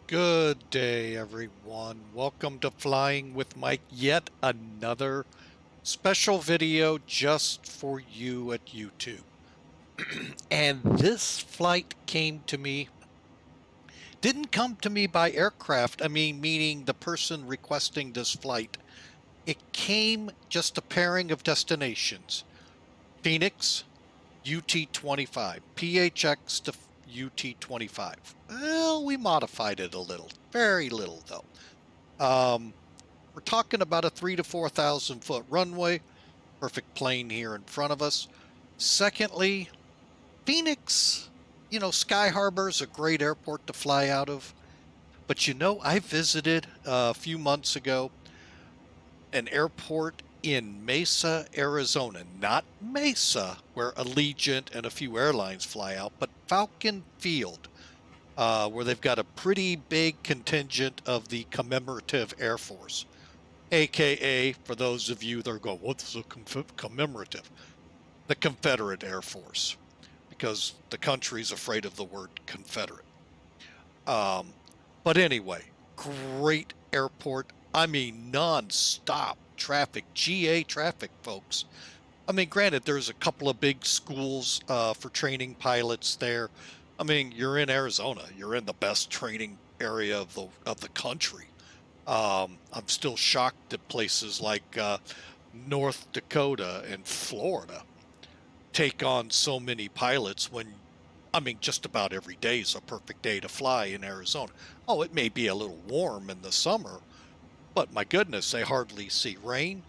Good day, everyone. Welcome to Flying with Mike, yet another special video just for you at YouTube. And this flight didn't come to me by aircraft. Meaning the person requesting this flight. It came just a pairing of destinations. Phoenix, UT25, PHX to UT25. Well, we modified it a little, very little though. We're talking about a 3,000 to 4,000 foot runway, perfect plane here in front of us. Secondly, Phoenix, Sky Harbor is a great airport to fly out of. But I visited a few months ago an airport in Mesa, Arizona, not Mesa, where Allegiant and a few airlines fly out, but Falcon Field, where they've got a pretty big contingent of the commemorative Air Force, aka, for those of you that are going, what's a commemorative? The Confederate Air Force, because the country's afraid of the word Confederate. But anyway, great airport. Non-stop traffic, GA traffic, folks. Granted, there's a couple of big schools for training pilots there. You're in Arizona. You're in the best training area of the country. I'm still shocked that places like North Dakota and Florida take on so many pilots when, just about every day is a perfect day to fly in Arizona. Oh, it may be a little warm in the summer, but my goodness, they hardly see rain.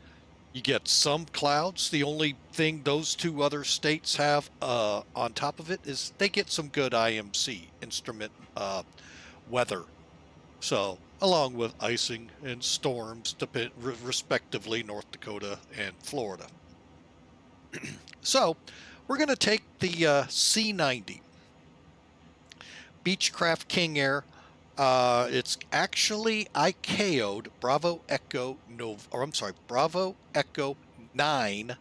You get some clouds. The only thing those two other states have on top of it is they get some good IMC, instrument weather. So, along with icing and storms, respectively, North Dakota and Florida. So, we're going to take the C90 Beechcraft KingAir. It's actually ICAO'd Bravo Echo Bravo Echo 9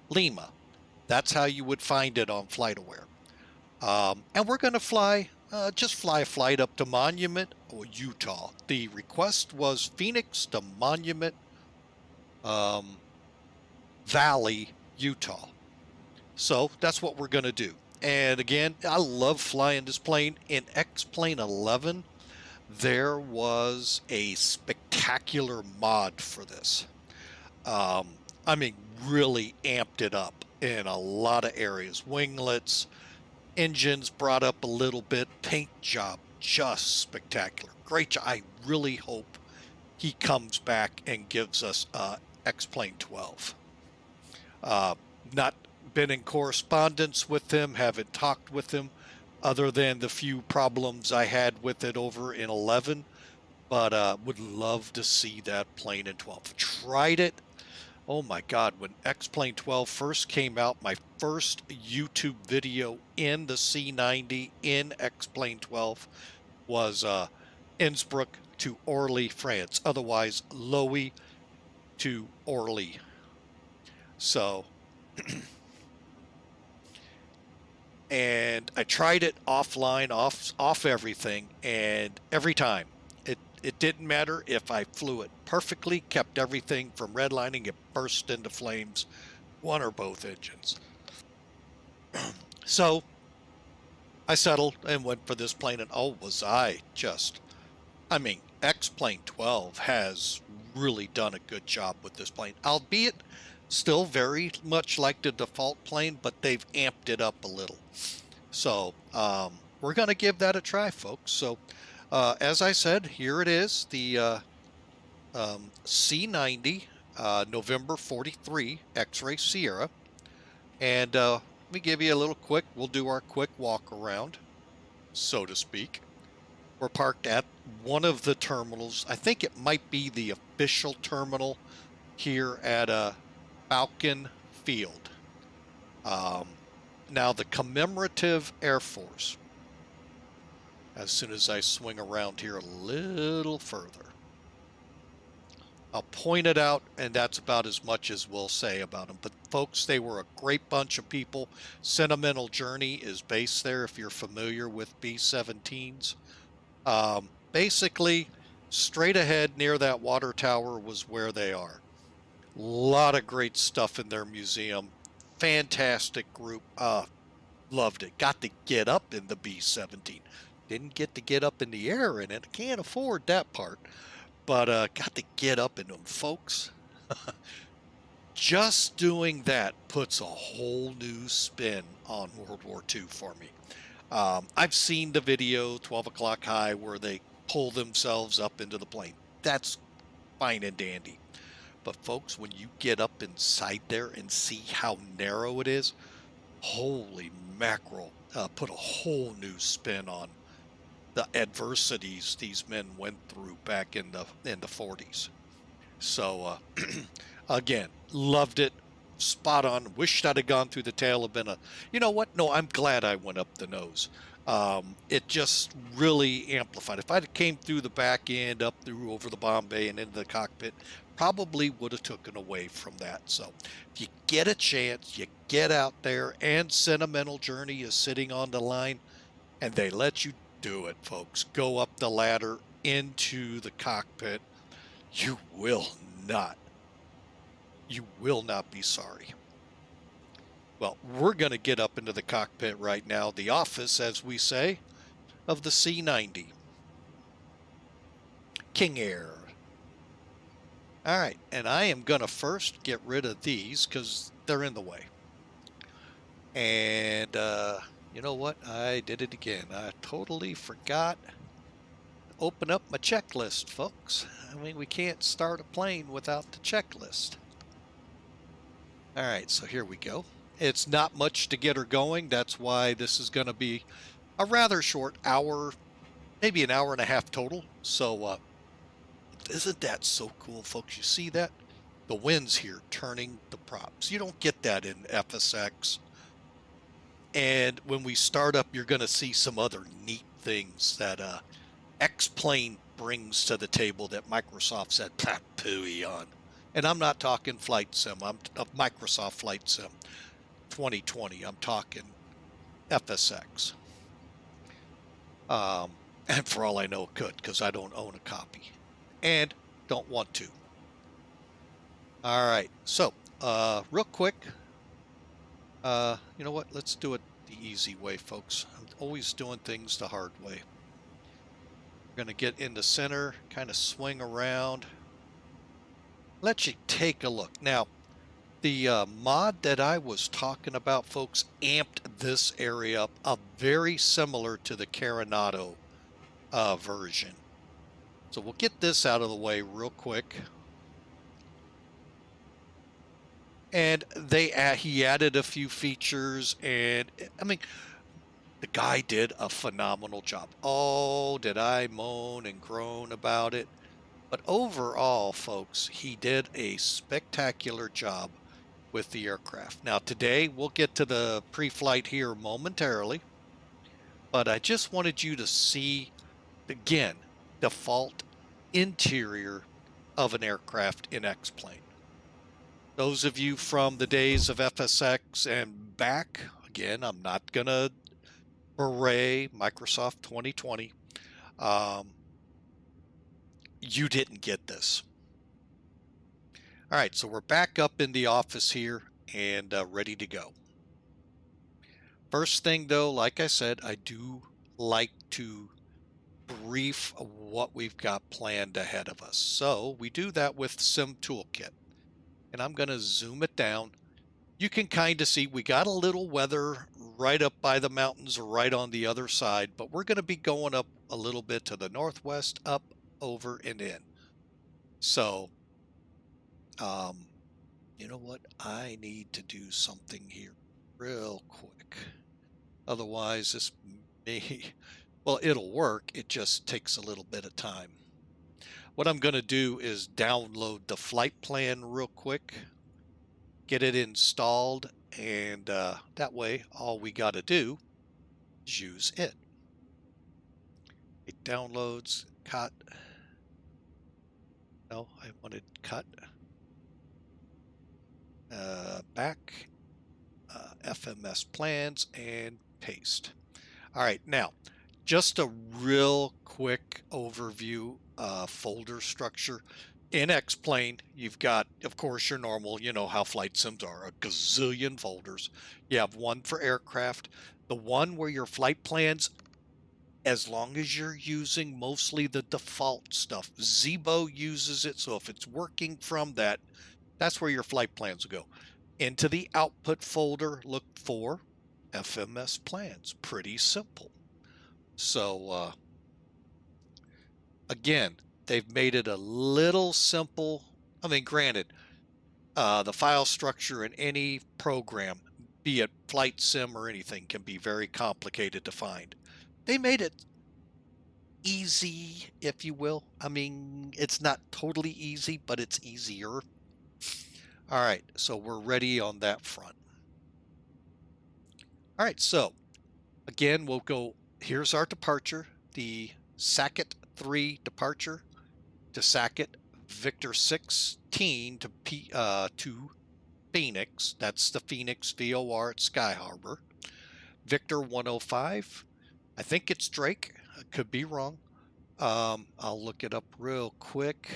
Lima. That's how you would find it on FlightAware. And we're going to just fly a flight up to Monument, Utah. The request was Phoenix to Monument Valley, Utah. So that's what we're going to do. And again, I love flying this plane. In X-Plane11, there was a spectacular mod for this. Really amped it up in a lot of areas. Winglets, engines brought up a little bit. Paint job, just spectacular. Great job. I really hope he comes back and gives us X-Plane12. Not been in correspondence with him, haven't talked with him, other than the few problems I had with it over in 11, but would love to see that plane in 12. Tried it. Oh my God, when X-Plane12 first came out, my first YouTube video in the C90 in X-Plane12 was Innsbruck to Orly, France, otherwise Lowy to Orly. So and I tried it offline, off everything, and every time it didn't matter if I flew it perfectly, kept everything from redlining, it burst into flames, one or both engines. So I settled and went for this plane, and oh, was I just, X-Plane12 has really done a good job with this plane, albeit still very much like the default plane, but they've amped it up a little. So we're going to give that a try, folks. So as I said, here it is, the C90 November 43 X-Ray Sierra. And let me give you a little we'll do our quick walk around, so to speak. We're parked at one of the terminals. I think it might be the official terminal here at Falcon Field. Now the commemorative Air Force, as soon as I swing around here a little further, I'll point it out, and that's about as much as we'll say about them. But folks, they were a great bunch of people. Sentimental Journey is based there if you're familiar with B-17s. Basically, straight ahead near that water tower was where they are. Lot of great stuff in their museum. Fantastic group. Loved it. Got to get up in the B-17. Didn't get to get up in the air in it. Can't afford that part. But got to get up in them, folks. Just doing that puts a whole new spin on World War II for me. I've seen the video, 12 o'clock high, where they pull themselves up into the plane. That's fine and dandy. But folks, when you get up inside there and see how narrow it is, holy mackerel, put a whole new spin on the adversities these men went through back in the 40s. So again, loved it. Spot on. Wished I'd have gone through the tail. Have been a, you know what? No, I'm glad I went up the nose. It just really amplified. If I'd came through the back end, up through over the bomb bay and into the cockpit, probably would have taken away from that. So if you get a chance, you get out there, and Sentimental Journey is sitting on the line, and they let you do it, folks. Go up the ladder into the cockpit. You will not be sorry. Well, we're going to get up into the cockpit right now, the office, as we say, of the C90. KingAir. All right, and I am going to first get rid of these because they're in the way. And you know what? I did it again. I totally forgot to open up my checklist, folks. I mean, we can't start a plane without the checklist. All right, so here we go. It's not much to get her going. That's why this is going to be a rather short hour, maybe an hour and a half total. So isn't that so cool, folks? You see that? The wind's here turning the props. You don't get that in FSX. And when we start up, you're going to see some other neat things that X-Plane brings to the table that Microsoft said pooey on. And I'm not talking Flight Sim. I'm Microsoft Flight Sim 2020. I'm talking FSX. And for all I know, it could, because I don't own a copy and don't want to. All right, so real quick, you know what? Let's do it the easy way, folks. I'm always doing things the hard way. We're going to get in the center, kind of swing around. Let you take a look. Now, the mod that I was talking about, folks, amped this area up, very similar to the Coronado version. So we'll get this out of the way real quick. And he added a few features, and I mean, the guy did a phenomenal job. Oh, did I moan and groan about it? But overall, folks, he did a spectacular job with the aircraft. Now, today, we'll get to the pre-flight here momentarily, but I just wanted you to see, again, default interior of an aircraft in X-Plane. Those of you from the days of FSX and back, again, I'm not going to beret Microsoft 2020. You didn't get this. All right, so we're back up in the office here and ready to go. First thing, though, like I said, I do like to brief what we've got planned ahead of us. So we do that with Sim Toolkit. And I'm going to zoom it down. You can kind of see we got a little weather right up by the mountains right on the other side, but we're going to be going up a little bit to the northwest, up, over, and in. So, you know what? I need to do something here real quick. Otherwise, this may, well, it'll work. It just takes a little bit of time. What I'm going to do is download the flight plan real quick, get it installed, and that way all we got to do is use it. It downloads, cut. No, I wanted cut. Back, FMS plans, and paste. All right, now Just a real quick overview folder structure. In X-Plane, you've got, of course, your normal, you know how flight sims are, a gazillion folders. You have one for aircraft, the one where your flight plans, as long as you're using mostly the default stuff. Zebo uses it, so if it's working from that, that's where your flight plans will go. Into the output folder, look for FMS plans. Pretty simple. So again, they've made it a little simple. I mean, granted, the file structure in any program, be it flight sim or anything, can be very complicated to find. They made it easy, if you will. I mean, it's not totally easy, but it's easier. All right, so we're ready on that front. All right, so again, we'll go, here's our departure, the Saitek 3 departure to Saitek Victor 16 to Phoenix. That's the Phoenix VOR at Sky Harbor. Victor 105. I think it's Drake. I could be wrong. I'll look it up real quick.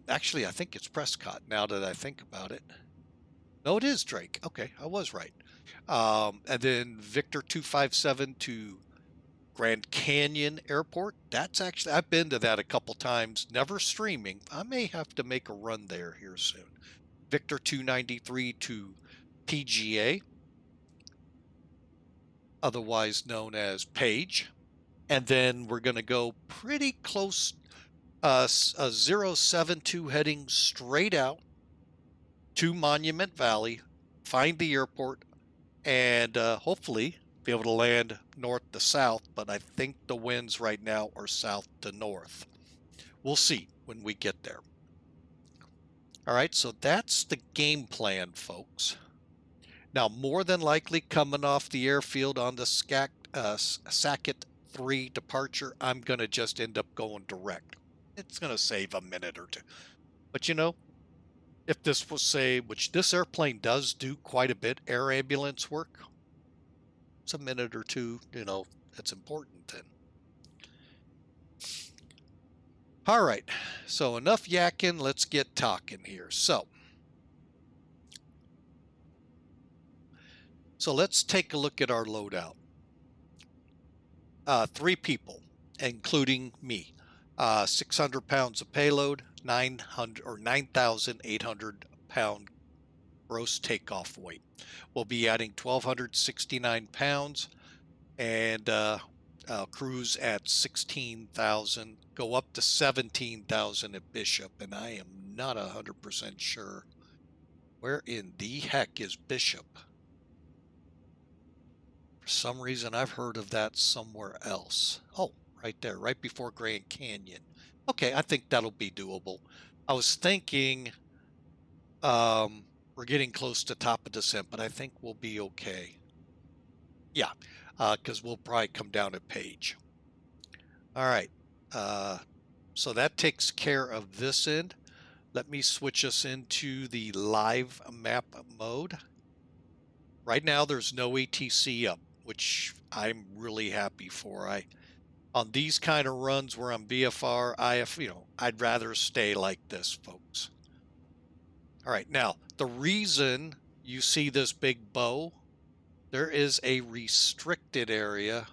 Actually, I think it's Prescott now that I think about it. No, it is Drake. Okay, I was right. And then Victor 257 to Grand Canyon Airport. That's actually, I've been to that a couple times, never streaming. I may have to make a run there here soon. Victor 293 to PGA, otherwise known as Page. And then we're going to go pretty close, a 072 heading straight out to Monument Valley, find the airport, and hopefully be able to land north to south, but I think the winds right now are south to north. We'll see when we get there. All right, so that's the game plan, folks. Now, more than likely coming off the airfield on the Saitek 3 departure, I'm going to just end up going direct. It's going to save a minute or two. But you know, if this was, say, which this airplane does do quite a bit, air ambulance work, it's a minute or two, you know, that's important then. All right, so enough yakking, let's get talking here. So let's take a look at our loadout. 3 people, including me. 600 pounds of payload, 9,800 pound gross takeoff weight. We'll be adding 1,269 pounds, and cruise at 16,000, go up to 17,000 at Bishop, and I am not 100% sure where in the heck is Bishop. For some reason, I've heard of that somewhere else. Oh, right there, right before Grand Canyon. Okay, I think that'll be doable. I was thinking we're getting close to top of descent, but I think we'll be okay. Yeah, because we'll probably come down at Page. All right, so that takes care of this end. Let me switch us into the live map mode. Right now, there's no ATC up, which I'm really happy for. On these kind of runs where I'm VFR, I'd rather stay like this, folks. All right, now the reason you see this big bow, there is a restricted area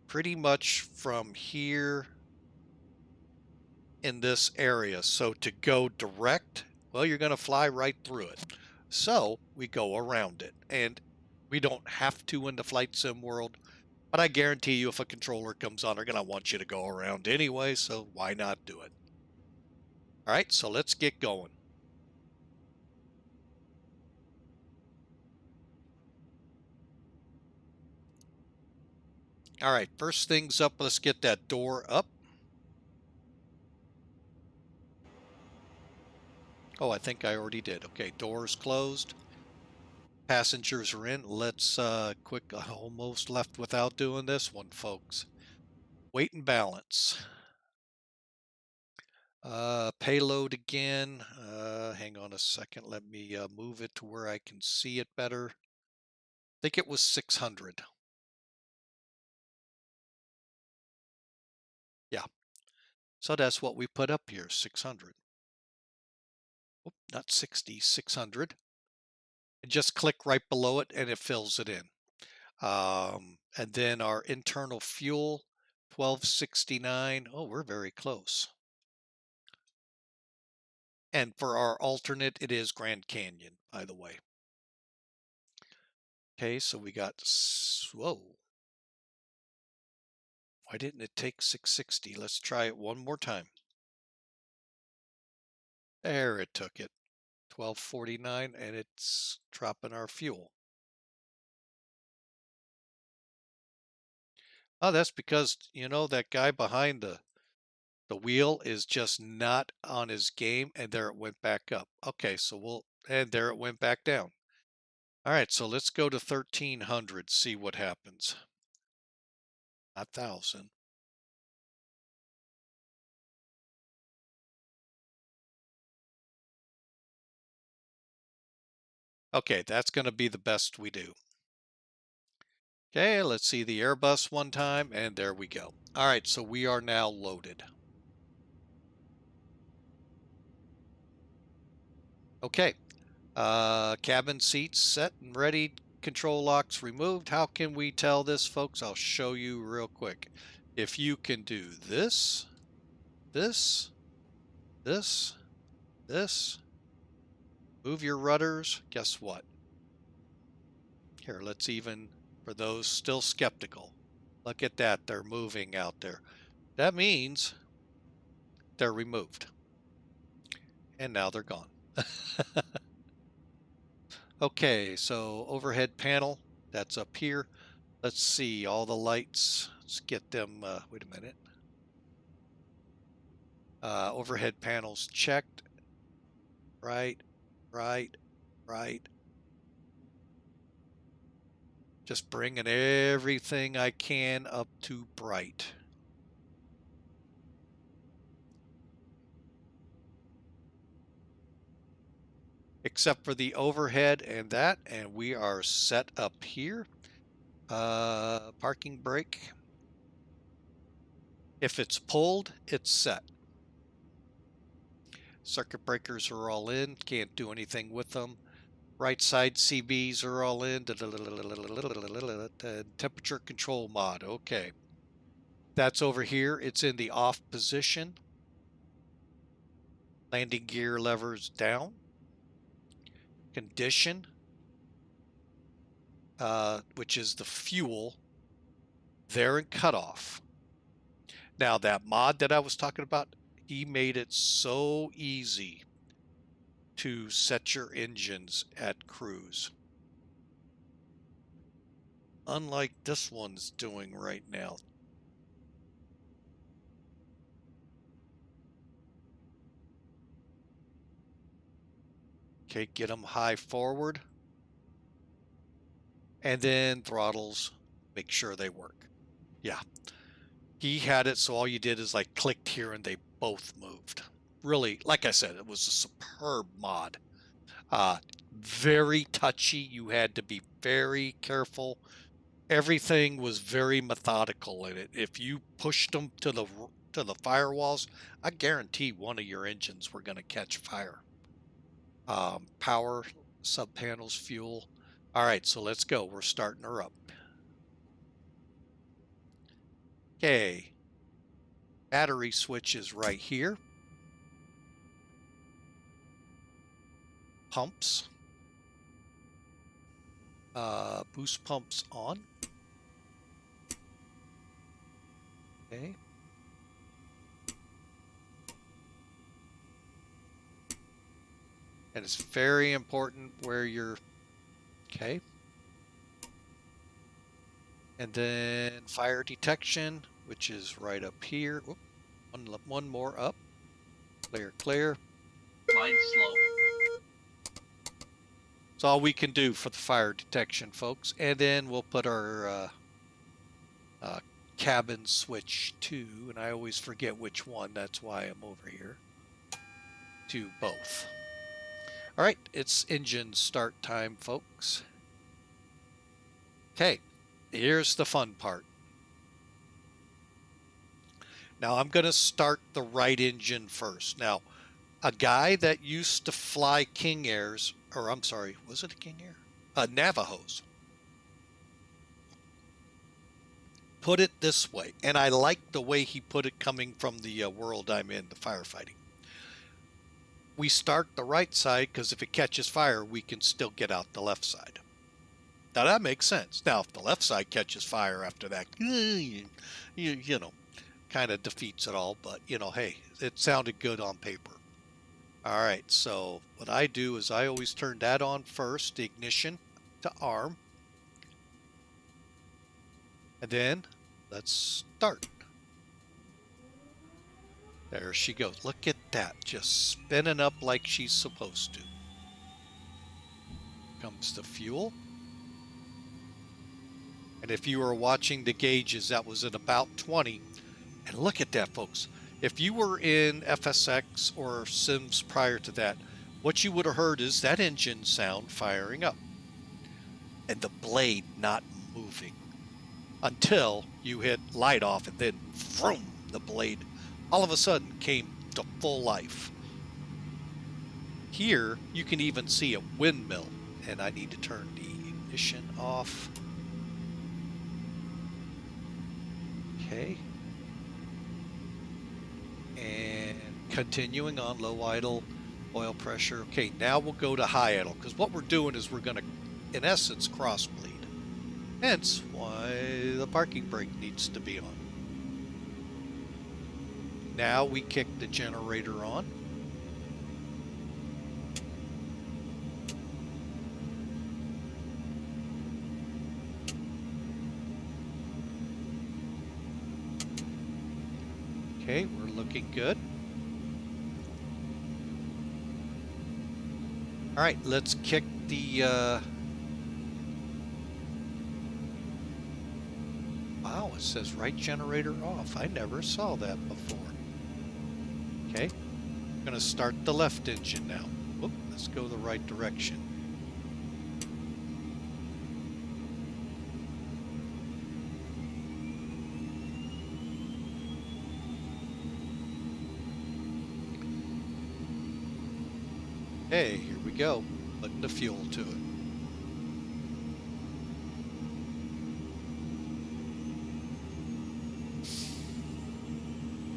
pretty much from here in this area. So to go direct, well, you're going to fly right through it. So we go around it, and we don't have to in the flight sim world, but I guarantee you if a controller comes on, they're going to want you to go around anyway, so why not do it? All right, so let's get going. All right, first things up, let's get that door up. Oh, I think I already did. Okay, doors closed. Passengers are in. Let's quick, almost left without doing this one, folks. Weight and balance. Payload again. Hang on a second. Let me move it to where I can see it better. I think it was 600. So that's what we put up here, 600. Oop, not 60, 600. And just click right below it and it fills it in. And then our internal fuel, 1269. Oh, we're very close. And for our alternate, it is Grand Canyon, by the way. Okay, so we got, whoa. Why didn't it take 660? Let's try it one more time. There, it took it. 1249, and it's dropping our fuel. Oh, that's because, you know, that guy behind the wheel is just not on his game, and there it went back up. Okay, so and there it went back down. All right, so let's go to 1300, see what happens. Not 1000. Okay, that's going to be the best we do. Okay, let's see the Airbus one time, and there we go. All right, so we are now loaded. Okay, cabin seats set and ready, control locks removed. How can we tell this, folks? I'll show you real quick. If you can do this, this, this, this, move your rudders, guess what? Here, let's even, for those still skeptical, look at that, they're moving out there. That means they're removed. And now they're gone. Okay, so overhead panel, that's up here. Let's see, all the lights, let's get them, wait a minute. Overhead panels checked. Right, right, right. Just bringing everything I can up to bright. Except for the overhead and that, and we are set up here. Parking brake. If it's pulled, it's set. Circuit breakers are all in, can't do anything with them. Right side CBs are all in. Temperature control mod, okay. That's over here, it's in the off position. Landing gear levers down. Condition, which is the fuel, there in cutoff. Now that mod that I was talking about, he made it so easy to set your engines at cruise. Unlike this one's doing right now. Okay, get them high forward. And then throttles, make sure they work. Yeah. He had it so all you did is like clicked here and they both moved. Really, like I said, it was a superb mod. Very touchy. You had to be very careful. Everything was very methodical in it. If you pushed them to the firewalls, I guarantee one of your engines were going to catch fire. Power, sub panels, fuel. All right, so let's go. We're starting her up. Okay. Battery switch is right here. Pumps. Boost pumps on. Okay. And it's very important where you're, okay. And then fire detection, which is right up here. Whoop, one more up. Clear, clear. Flight slow. That's all we can do for the fire detection, folks. And then we'll put our cabin switch to, and I always forget which one, that's why I'm over here, to both. All right, it's engine start time, folks. Okay, here's the fun part. Now I'm going to start the right engine first. Now, a guy that used to fly KingAirs, or I'm sorry, was it a KingAir? Navajos, put it this way, and I like the way he put it coming from the world I'm in, the firefighting. We start the right side because if it catches fire, we can still get out the left side. Now that makes sense. Now, if the left side catches fire after that, you know, kind of defeats it all, but you know, hey, it sounded good on paper. All right, so what I do is I always turn that on first, the ignition to arm. And then let's start. There she goes. Look at that, just spinning up like she's supposed to. Comes the fuel. And if you were watching the gauges, that was at about 20. And look at that, folks. If you were in FSX or Sims prior to that, what you would have heard is that engine sound firing up and the blade not moving until you hit light off, and then vroom, the blade all of a sudden came to full life. Here you can even see a windmill, and I need to turn the ignition off. Okay. And continuing on low idle, oil pressure. Okay, now we'll go to high idle, because what we're doing is we're going to, in essence, cross bleed. Hence why the parking brake needs to be on. Now we kick the generator on. Okay, we're looking good. All right, let's kick the wow, it says right generator off. I never saw that before. Okay, I'm gonna start the left engine now. Whoop, let's go the right direction. Hey, here we go, putting the fuel to it.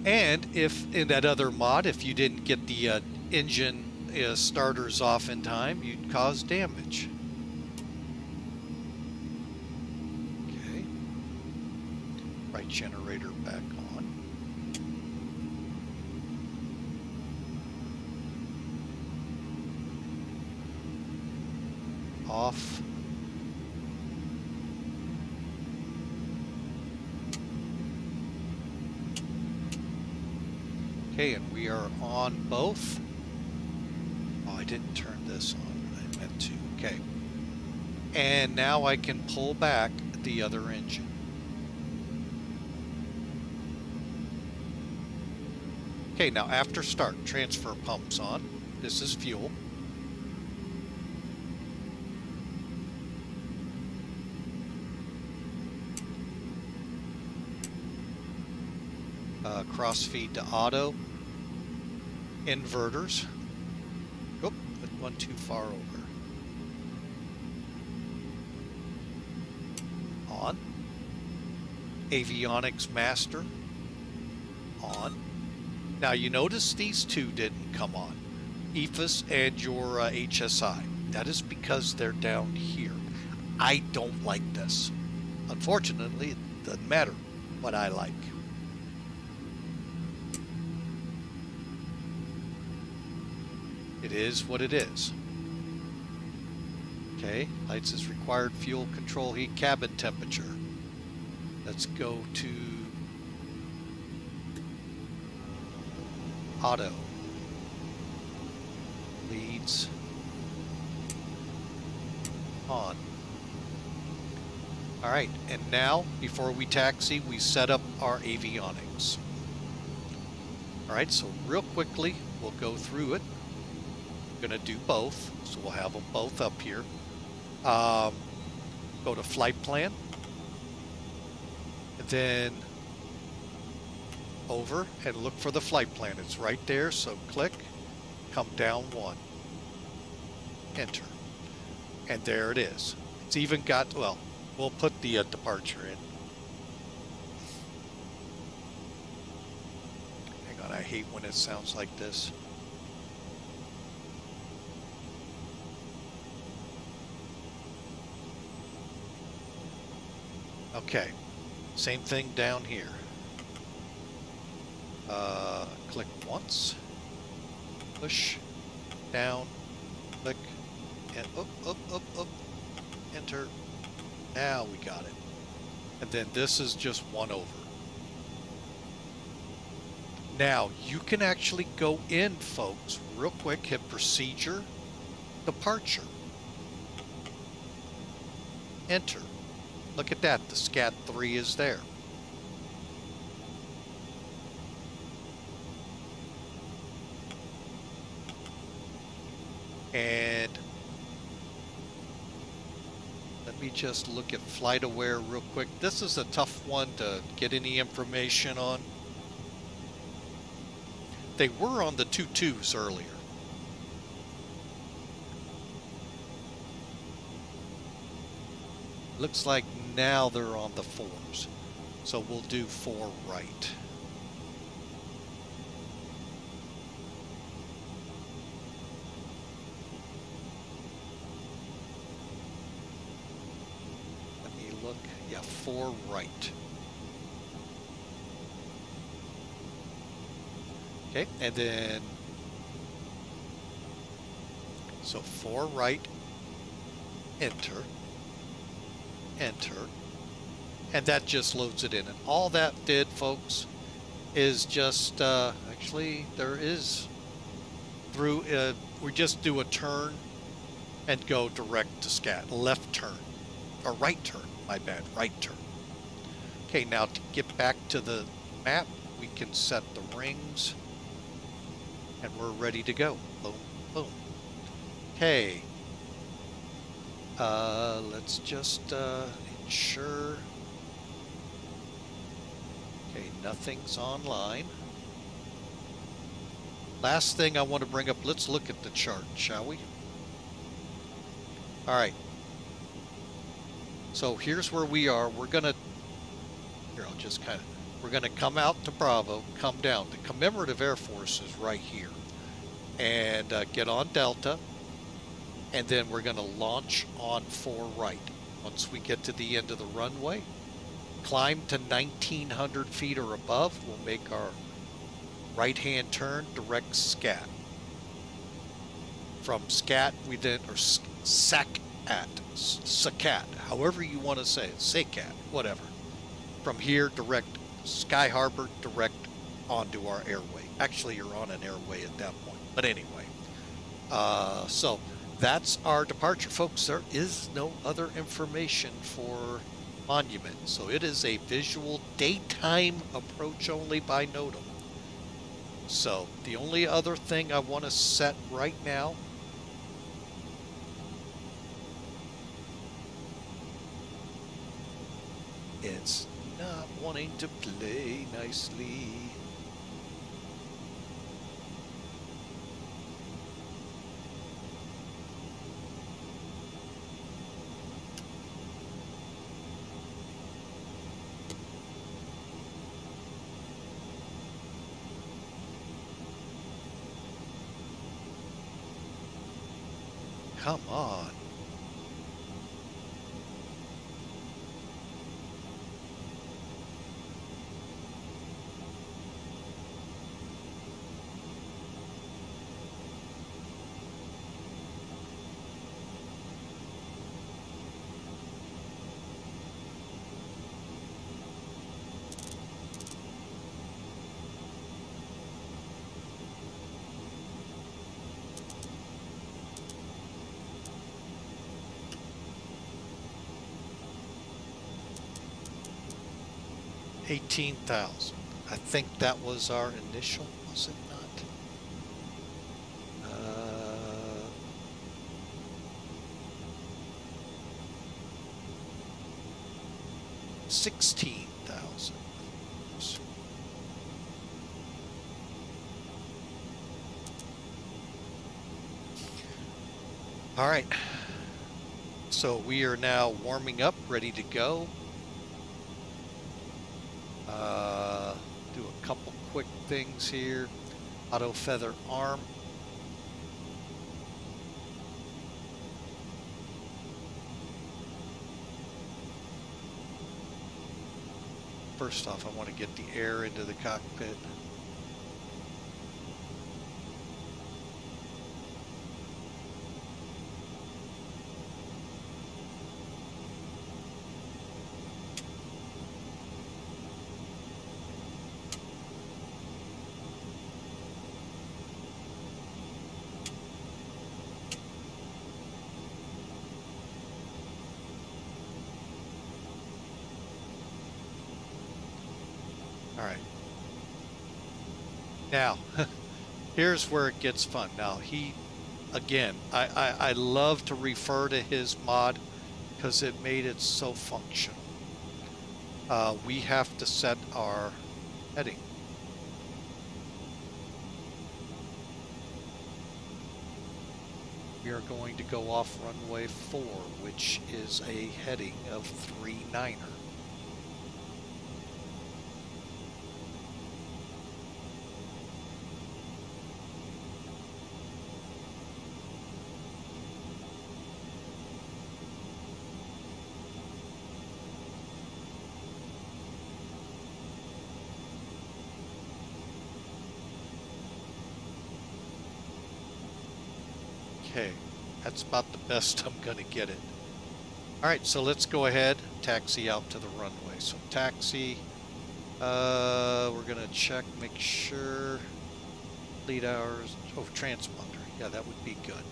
And if in that other mod, if you didn't get the engine starters off in time, you'd cause damage. Okay. Right generator back on. Off. Okay, and we are on both. Oh, I didn't turn this on. I meant to. Okay. And now I can pull back the other engine. Okay, now after start, transfer pumps on. This is fuel. Crossfeed to auto. Inverters. Oop, put one too far over. On. Avionics master. On. Now you notice these two didn't come on. EFIS and your HSI. That is because they're down here. I don't like this. Unfortunately, it doesn't matter what I like. It is what it is. Okay, lights is required, fuel control, heat, cabin temperature. Let's go to auto. Leads on. All right, and now before we taxi, we set up our avionics. All right, so real quickly, we'll go through it. Going to do both, so we'll have them both up here. Go to flight plan, and then over and look for the flight plan. It's right there, so click, come down 1, enter, and there it is. It's even got, well, we'll put the departure in. Hang on, I hate when it sounds like this. Okay, same thing down here. Click once, push, down, click, and up, enter. Now we got it. And then this is just 1 over. Now you can actually go in, folks, real quick, hit procedure, departure, enter. Look at that, the SCAT 3 is there. And let me just look at Flight Aware real quick. This is a tough one to get any information on. They were on the 2.2s earlier. Looks like now they're on the 4s. So we'll do 4 right. Let me look. Yeah, 4 right. Okay, and then so 4 right, enter, enter, and that just loads it in. And all that did, folks, is just actually there is through we just do a turn and go direct to SCAT, left turn or right turn, my bad, right turn. Okay, now to get back to the map, we can set the rings and we're ready to go. Boom, boom. Okay. Let's just ensure. Okay, nothing's online. Last thing I want to bring up, let's look at the chart, shall we? All right. So here's where we are. We're gonna, here, I'll just kind of, we're gonna come out to Bravo, come down. The commemorative Air Force is right here. And get on Delta. And then we're gonna launch on 4 right. Once we get to the end of the runway, climb to 1900 feet or above, we'll make our right-hand turn, direct SCAT. From SCAT, we then, or SACAT, however you want to say it, SACAT, whatever. From here, direct Sky Harbor, direct onto our airway. Actually, you're on an airway at that point, but anyway. So that's our departure, folks. There is no other information for Monument, so it is a visual daytime approach only by NOTAM. So the only other thing I want to set right now it's not wanting to play nicely. Come on. $18,000. I think that was our initial, was it not? 16,000. All right. So we are now warming up, ready to go. Do a couple quick things here. Auto feather arm. First off, I want to get the air into the cockpit. All right. Now, here's where it gets fun. Now, again, I love to refer to his mod because it made it so functional. We have to set our heading. We are going to go off runway 4, which is a heading of 39er. Okay, that's about the best I'm going to get it. All right, so let's go ahead, taxi out to the runway. So taxi, we're going to check, make sure, lead hours, oh, transponder. Yeah, that would be good.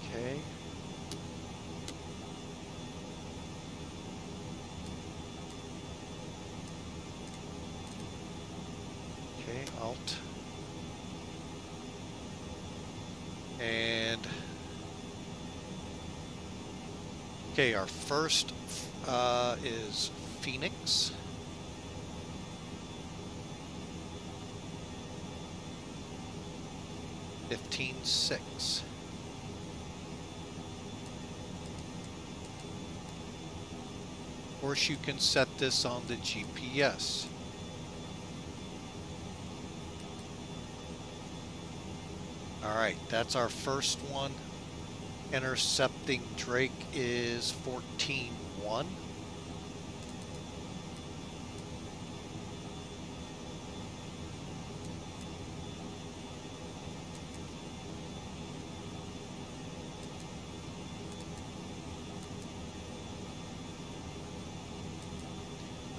Okay. Okay, alt. And okay, our first is Phoenix. (15.6). Of course, you can set this on the GPS. All right, that's our first one. Intercepting Drake is 14.1. All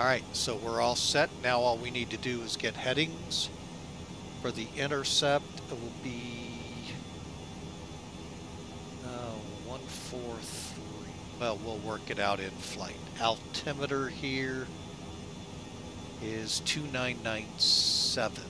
right, so we're all set. Now all we need to do is get headings. For the intercept, it will be 143. Well, we'll work it out in flight. Altimeter here is 2997.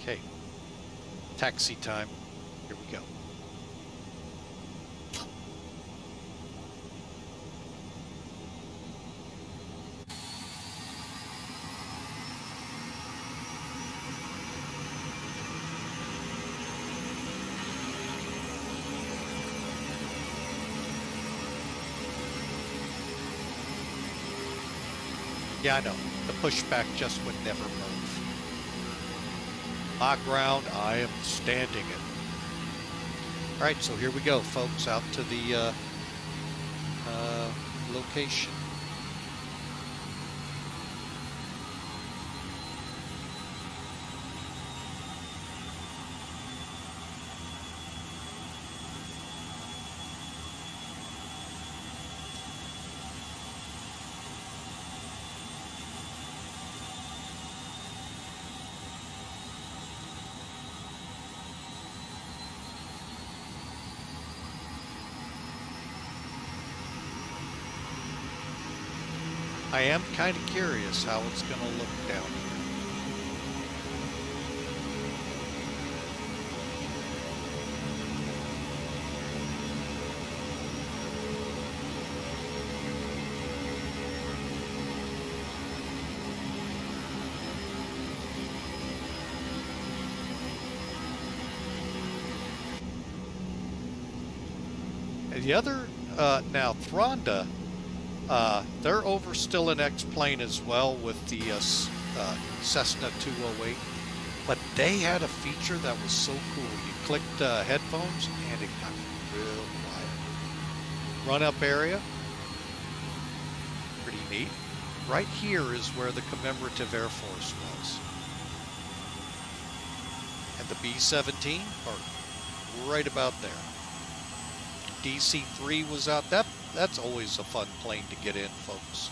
Okay, taxi time. Here we go. Yeah, I know. The pushback just would never move. My ground, I am standing it. All right, so here we go, folks, out to the location. I am kind of curious how it's going to look down here. And the other, now Thronda, they're over still in X-Plane as well with the Cessna 208. But they had a feature that was so cool. You clicked headphones and it got real quiet. Run-up area, pretty neat. Right here is where the commemorative Air Force was. And the B-17 are right about there. DC-3 was out. That's always a fun plane to get in, folks.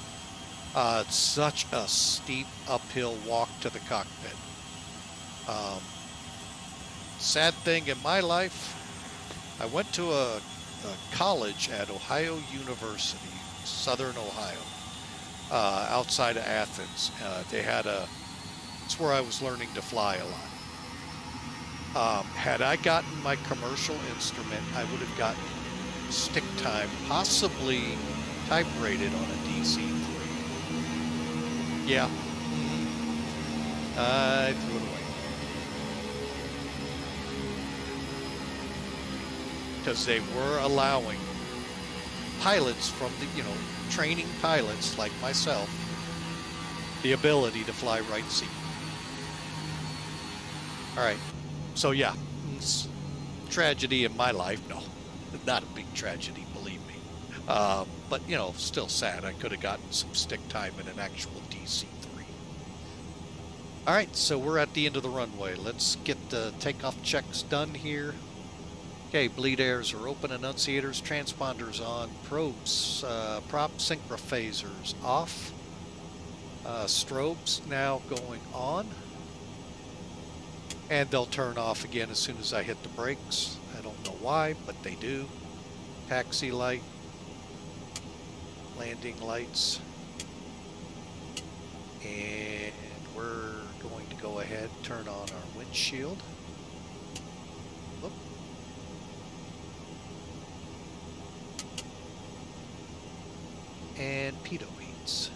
It's such a steep uphill walk to the cockpit. Sad thing in my life, I went to a college at Ohio University, Southern Ohio, outside of Athens. They had it's where I was learning to fly a lot. Had I gotten my commercial instrument, I would have gotten stick time, possibly type rated on a DC-3. Yeah. I threw it away. Because they were allowing pilots from the, training pilots like myself, the ability to fly right seat. All right. So yeah, it's tragedy in my life. No, not a big tragedy, believe me. But still sad. I could have gotten some stick time in an actual DC-3. All right, so we're at the end of the runway. Let's get the takeoff checks done here. Okay, bleed airs are open, annunciators, transponders on, probes, prop synchrophasers off, strobes now going on, and they'll turn off again as soon as I hit the brakes. I don't know why, but they do. Taxi light, landing lights, and we're going to go ahead and turn on our windshield. Whoop. And pitot beads.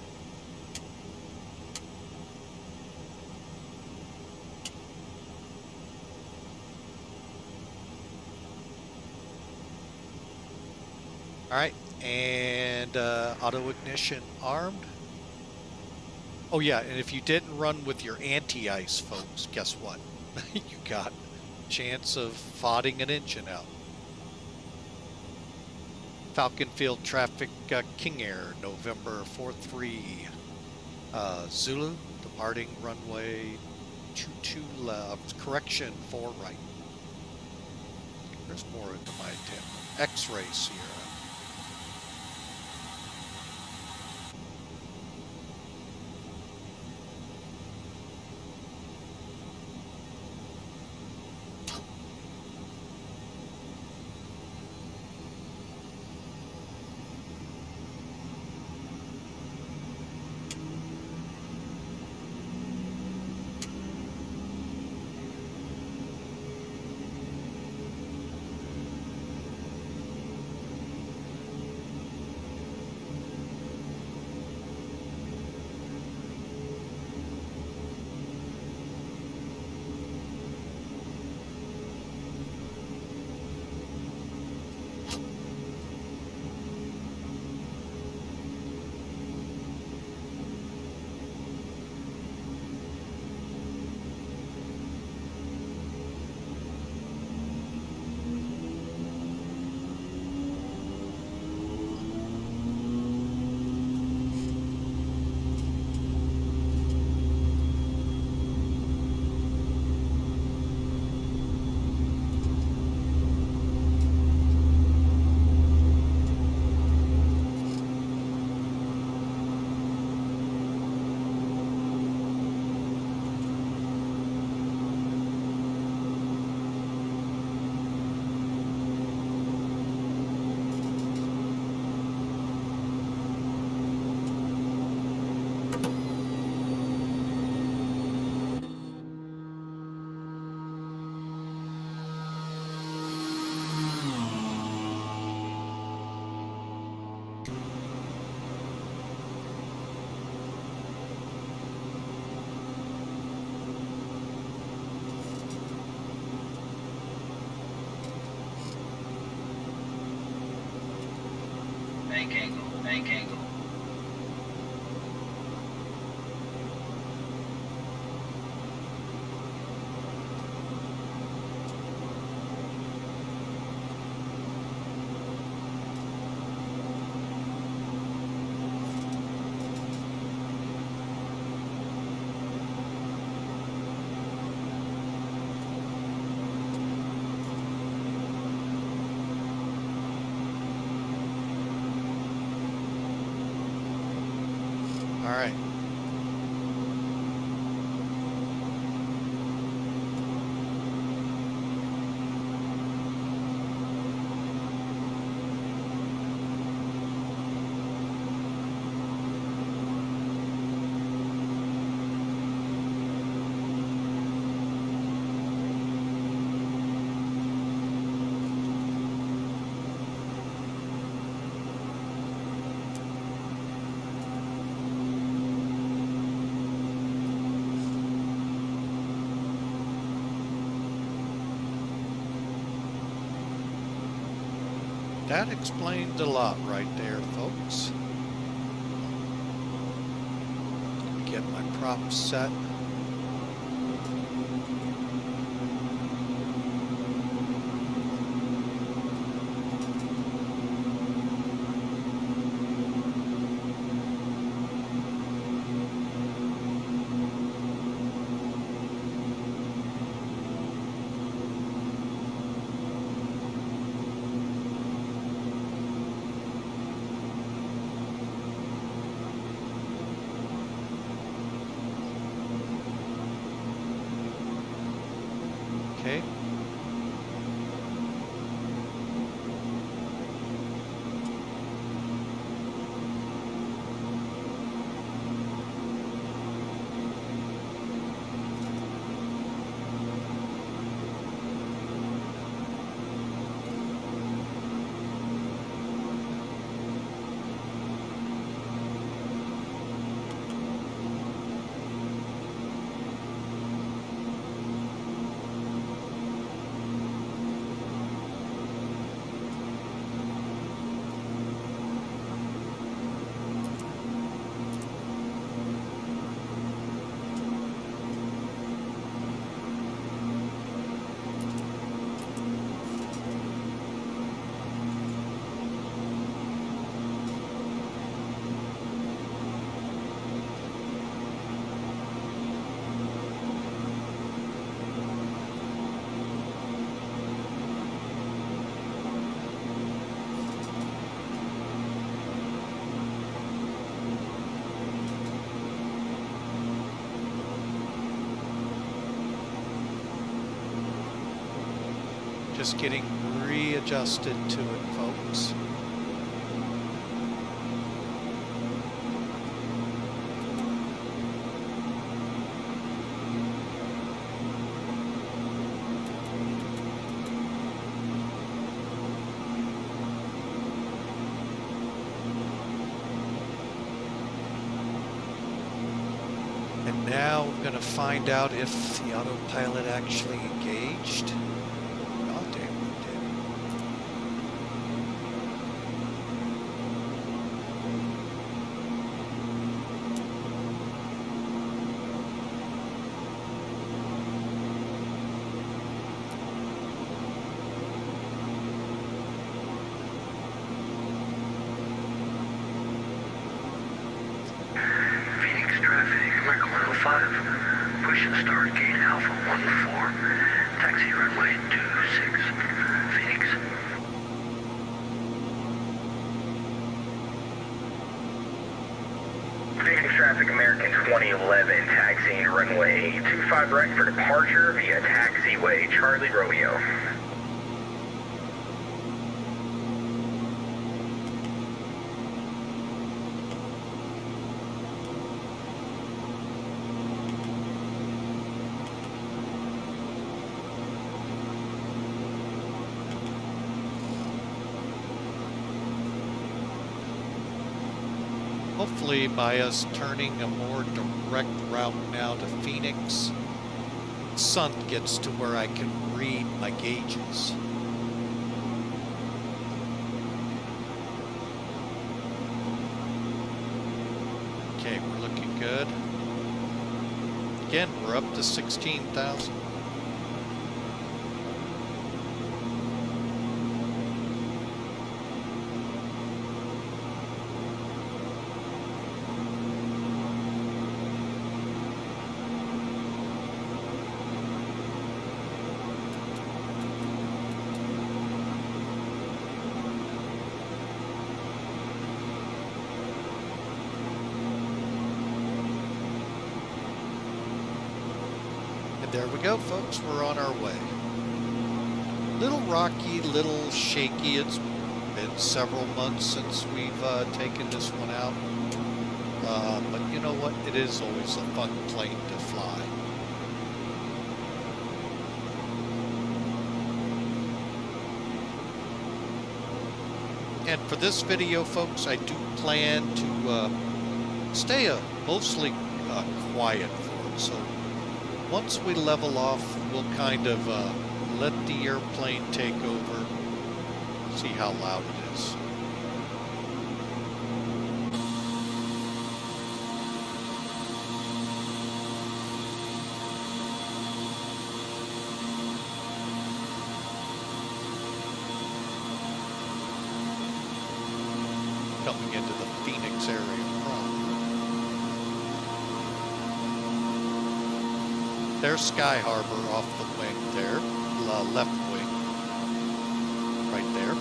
All right, and auto ignition armed. Oh yeah, and if you didn't run with your anti-ice, folks, guess what? You got a chance of fodding an engine out. Falcon Field traffic, KingAir, November 43, Zulu, departing runway 22 left, correction 4 right. There's more into my tip. X-ray Sierra. bank angle, bank angle. All right. That explains a lot right there, folks. Get my props set. Okay. Just getting readjusted to it, folks. And now I'm going to find out if the autopilot actually engaged. Push and start gate Alpha 14, taxi runway 26, Phoenix. Phoenix traffic, American 2011, taxiing runway 25 right for departure via taxiway Charlie Romeo. Hopefully by us turning a more direct route now to Phoenix, sun gets to where I can read my gauges. good. Again, we're up to 16,000. There we go, folks. We're on our way. Little rocky, little shaky. It's been several months since we've taken this one out. But you know what? It is always a fun plane to fly. And for this video, folks, I do plan to stay mostly quiet for it. So once we level off, we'll kind of let the airplane take over, see how loud it is. Coming into the Phoenix area. There's Sky Harbor off the wing there, left wing, right there.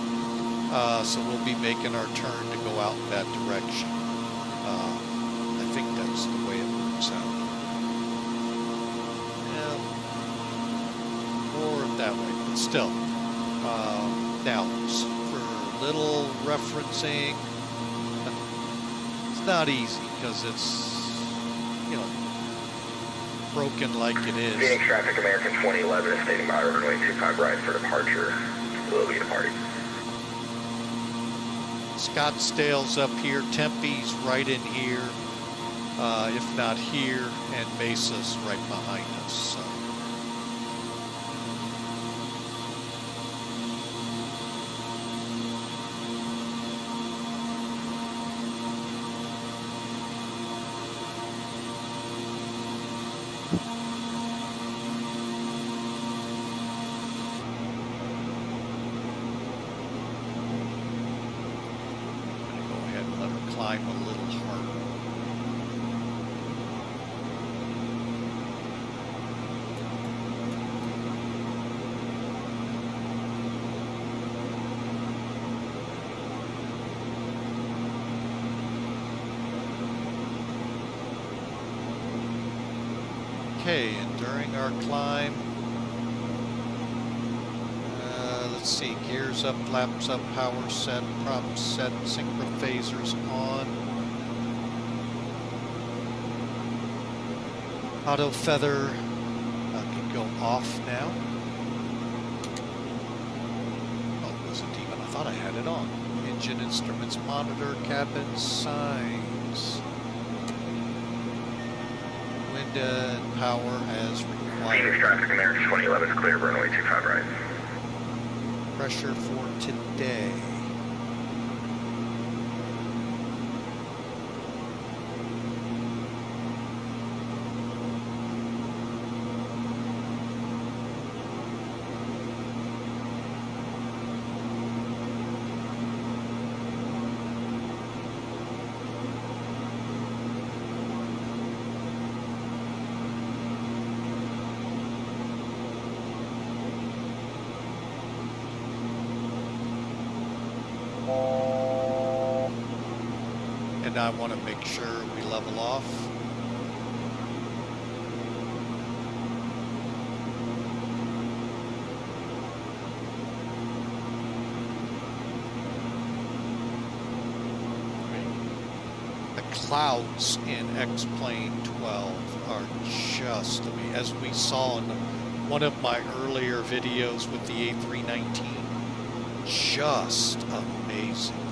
So we'll be making our turn to go out in that direction. I think that's the way it works out. Yeah, or that way, but still. Now, for little referencing, it's not easy because it's, you know, broken like it is. Phoenix traffic, American 2011 is stating by runway 25 right for departure. We'll be departing. Scottsdale's up here, Tempe's right in here, if not here, and Mesa's right behind us. So. Climb a little harder. Okay, and during our climb, let's see, gears up, flaps up, power set, prop set, synchro phasers on. Auto feather can go off now. Oh, it wasn't even, I thought I had it on. Engine instruments monitor, cabin signs. Wind and power as required. Phoenix traffic, American 2011 is clear, runway 25 right. Pressure for today. And I want to make sure we level off. The clouds in X-Plane12 are just, I mean, as we saw in one of my earlier videos with the A319, just amazing.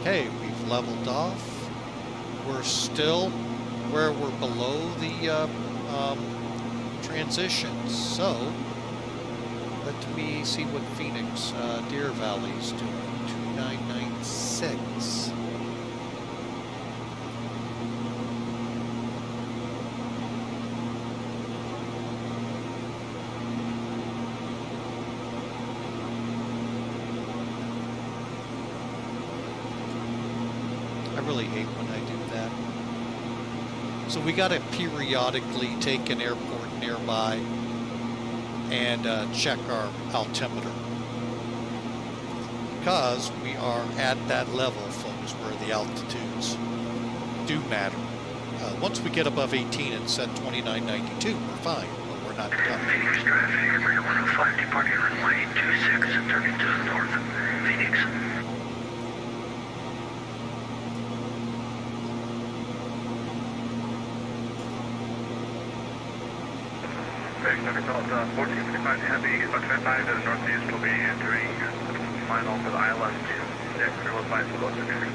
Okay, we've leveled off. We're still where we're below the transitions. So let me see what Phoenix Deer Valley's doing. 2996. I really hate when I do that. So we got to periodically take an airport nearby and check our altimeter, because we are at that level, folks, where the altitudes do matter. Once we get above 18 and set 2992, we're fine, but we're not done. Phoenix traffic, Embraer 105, departing runway 26, turning to the north. Phoenix. Delta 1455 Heavy, about 25 to the northeast, will be entering final for the ILS 26, or will find for Logitech.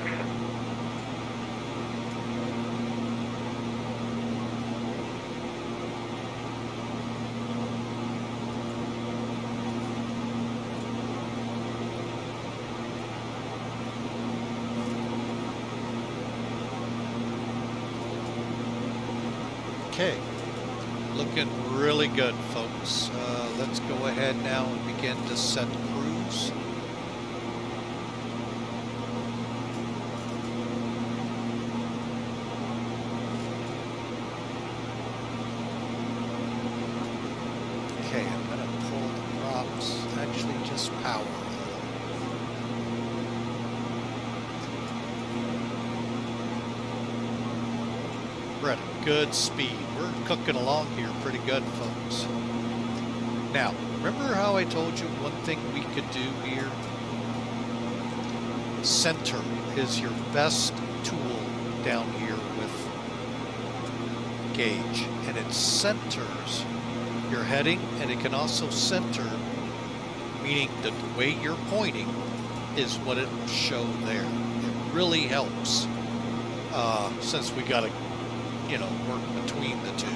Okay, looking really good, folks. Let's go ahead now and begin to set cruise. Okay, I'm going to pull the props, actually just power. We're at a good speed. We're cooking along here pretty good, folks. Now, remember how I told you one thing we could do here? Center is your best tool down here with gauge, and it centers your heading, and it can also center, meaning the way you're pointing is what it will show there. It really helps, since we got to, you know, work between the two.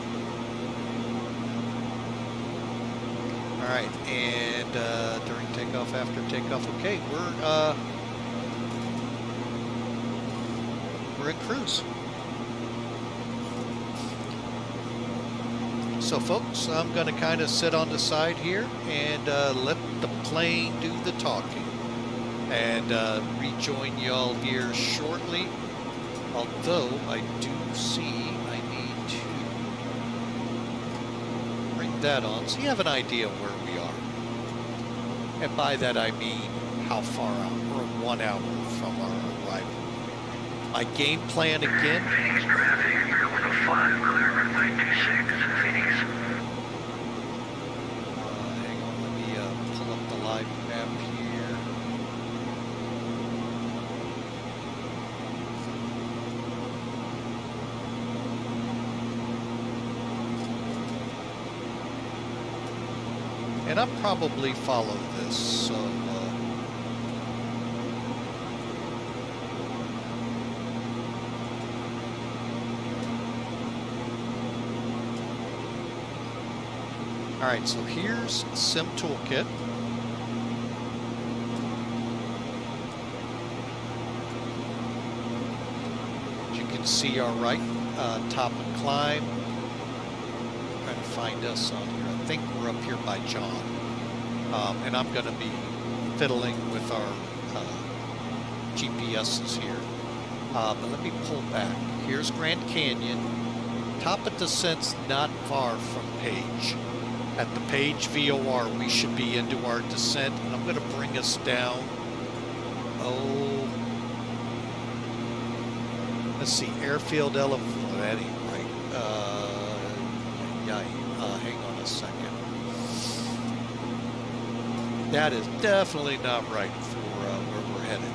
All right, and during takeoff, after takeoff, okay, we're in cruise. So, folks, I'm going to kind of sit on the side here and let the plane do the talking, and rejoin y'all here shortly. Although I do see I need to bring that on so you have an idea where we are. And by that I mean how far out. We're 1 hour from our arrival. My game plan again. Phoenix traffic, Embraer 105, clear runway 26, Phoenix. Hang on, let me pull up the live map here. And I'll probably follow this, so all right, so here's Sim Toolkit. As you can see, our right top and climb. Trying to find us on here. I think we're up here by John. And I'm going to be fiddling with our GPSs here. But let me pull back. Here's Grand Canyon. Top of descent's not far from Page. At the Page VOR, we should be into our descent, and I'm going to bring us down. Oh, let's see, airfield elevation. That ain't right. Hang on a second. That is definitely not right for where we're headed.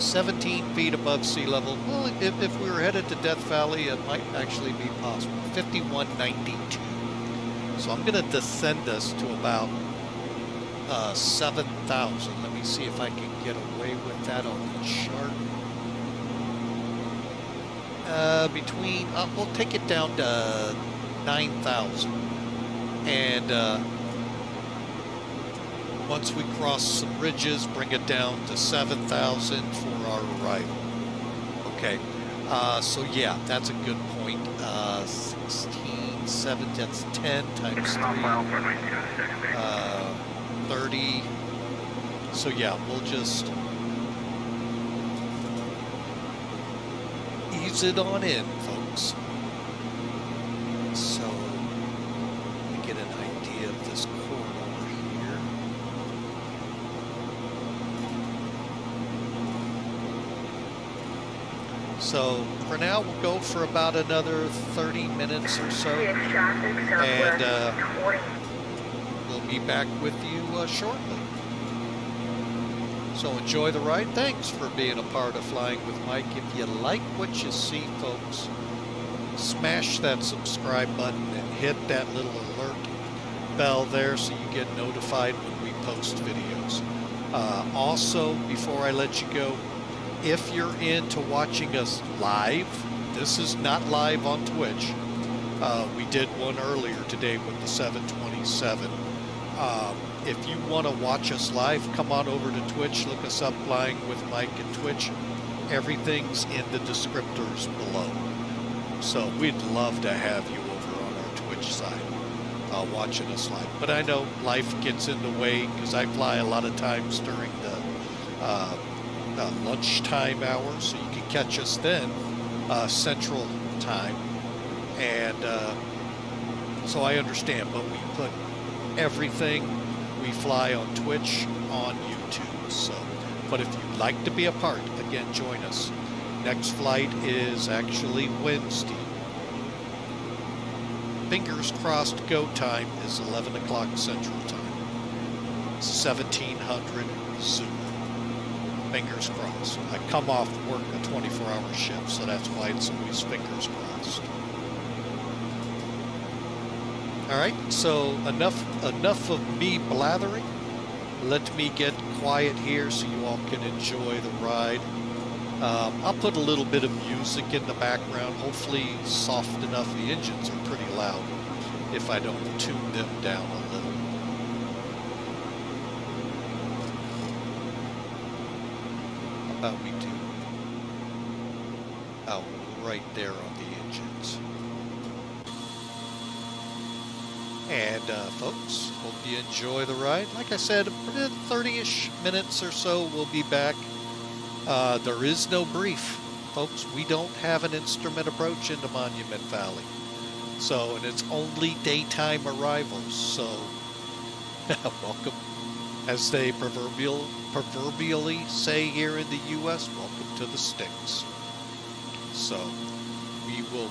17 feet above sea level. Well, if we were headed to Death Valley, it might actually be possible. 5192. So I'm going to descend us to about 7,000. Let me see if I can get away with that on the chart. We'll take it down to 9,000. And once we cross some ridges, bring it down to 7,000 for our arrival. Okay. So yeah, that's a good point. 16, 7, that's 10 times 3. 30. So yeah, we'll just ease it on in, folks. So let me get an idea of this corridor here. So for now, we'll go for about another 30 minutes or so, and we'll be back with you shortly. So enjoy the ride. Thanks for being a part of Flying with Mike. If you like what you see, folks, smash that subscribe button and hit that little alert bell there so you get notified when we post videos. Also, before I let you go, if you're into watching us live, this is not live on Twitch. We did one earlier today with the 727. If you want to watch us live, come on over to Twitch. Look us up, Flying with Mike and Twitch. Everything's in the descriptors below. So we'd love to have you over on our Twitch side watching us live. But I know life gets in the way because I fly a lot of times during the lunchtime hours, so you can catch us then, Central Time. And so I understand, but we put everything we fly on Twitch on YouTube. So, but if you'd like to be a part, again, join us. Next flight is actually Wednesday. Fingers crossed go time is 11 o'clock Central Time. 1700 Zulu. Fingers crossed. I come off work a 24-hour shift, so that's why it's always fingers crossed. All right, so enough of me blathering. Let me get quiet here so you all can enjoy the ride. I'll put a little bit of music in the background, hopefully soft enough. The engines are pretty loud if I don't tune them down a little. How about we do out right there on the engines. And folks, hope you enjoy the ride. Like I said, 30-ish minutes or so we'll be back. There is no brief, folks. We don't have an instrument approach into Monument Valley. So, and it's only daytime arrivals. So, welcome, as they proverbially say here in the U.S., welcome to the sticks. So, we will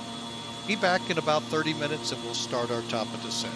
be back in about 30 minutes and we'll start our top of descent.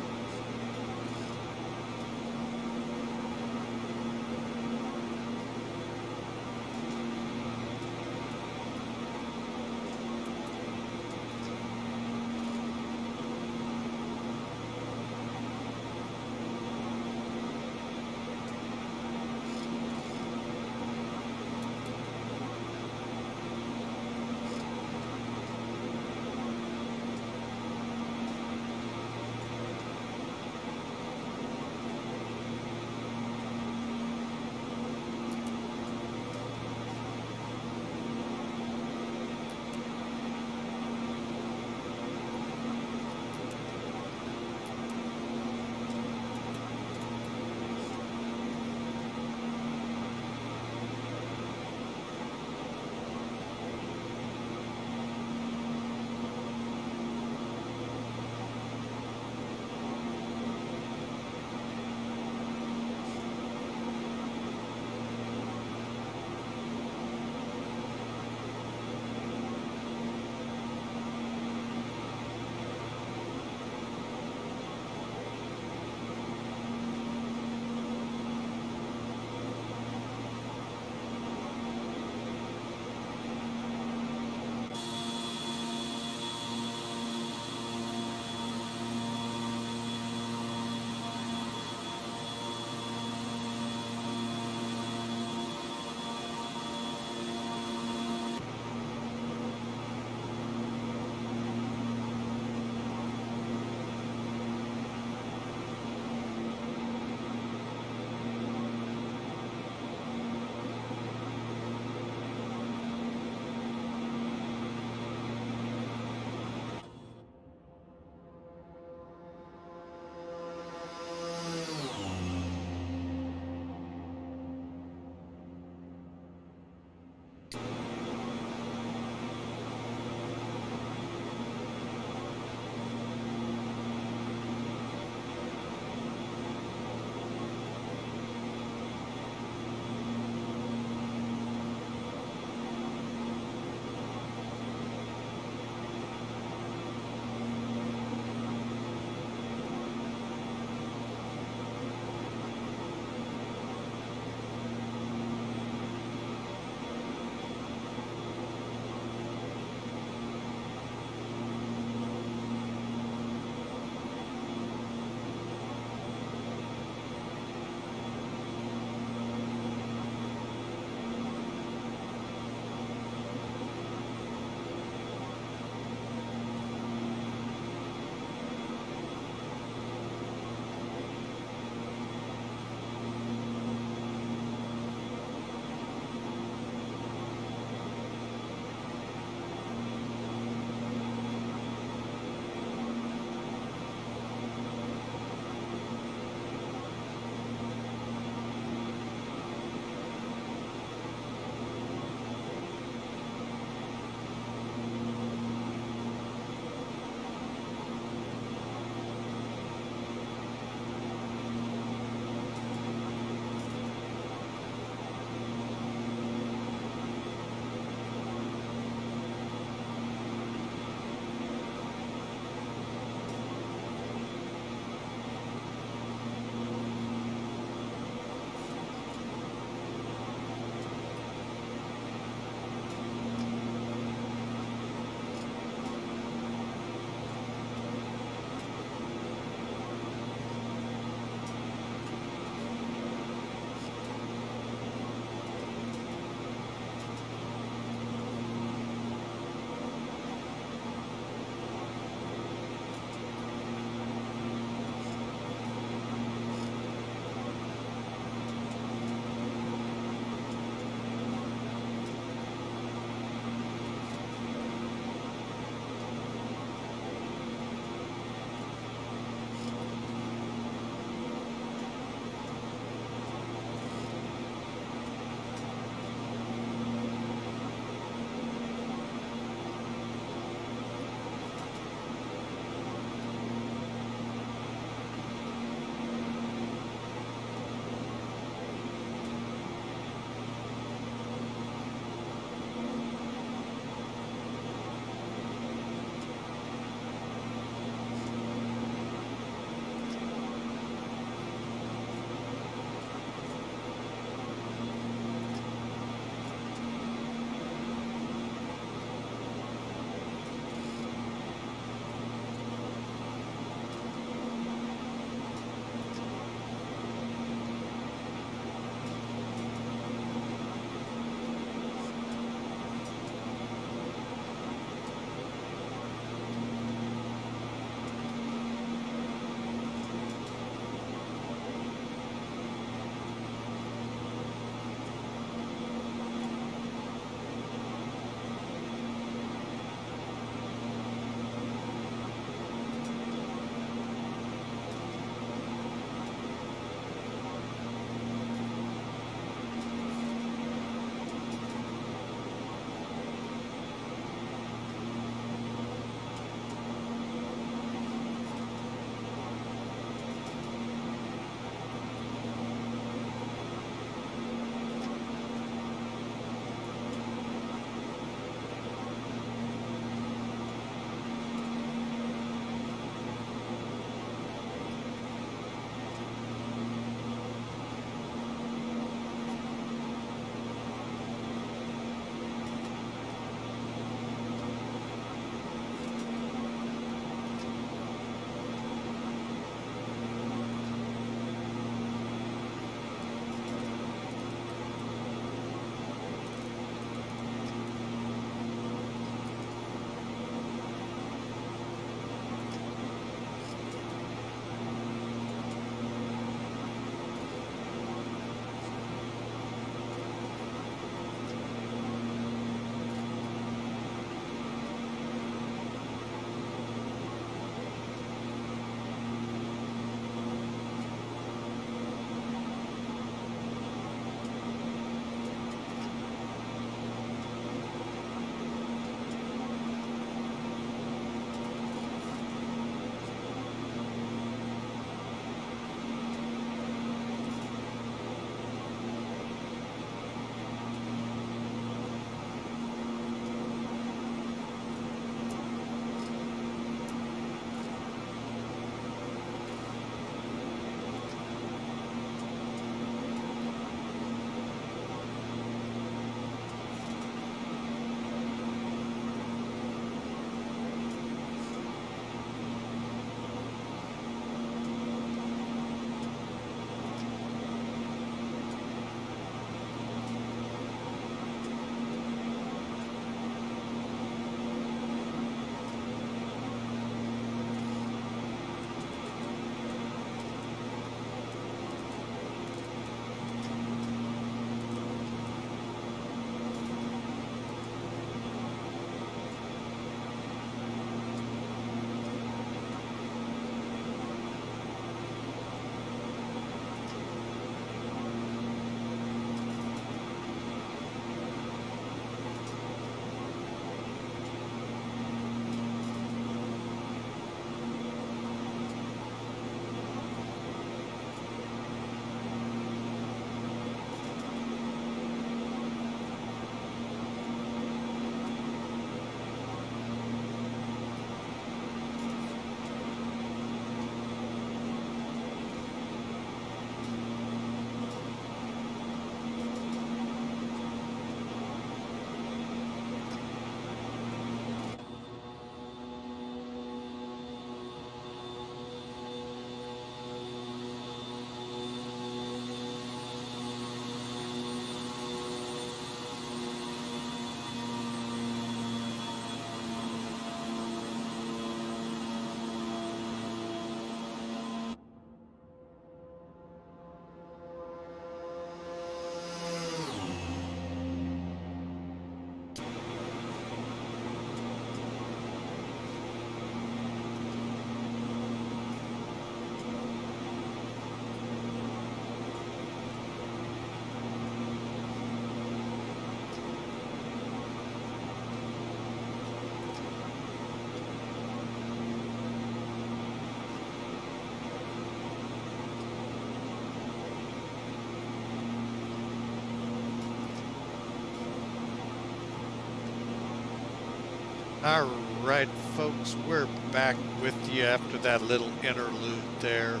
All right, folks, we're back with you after that little interlude there.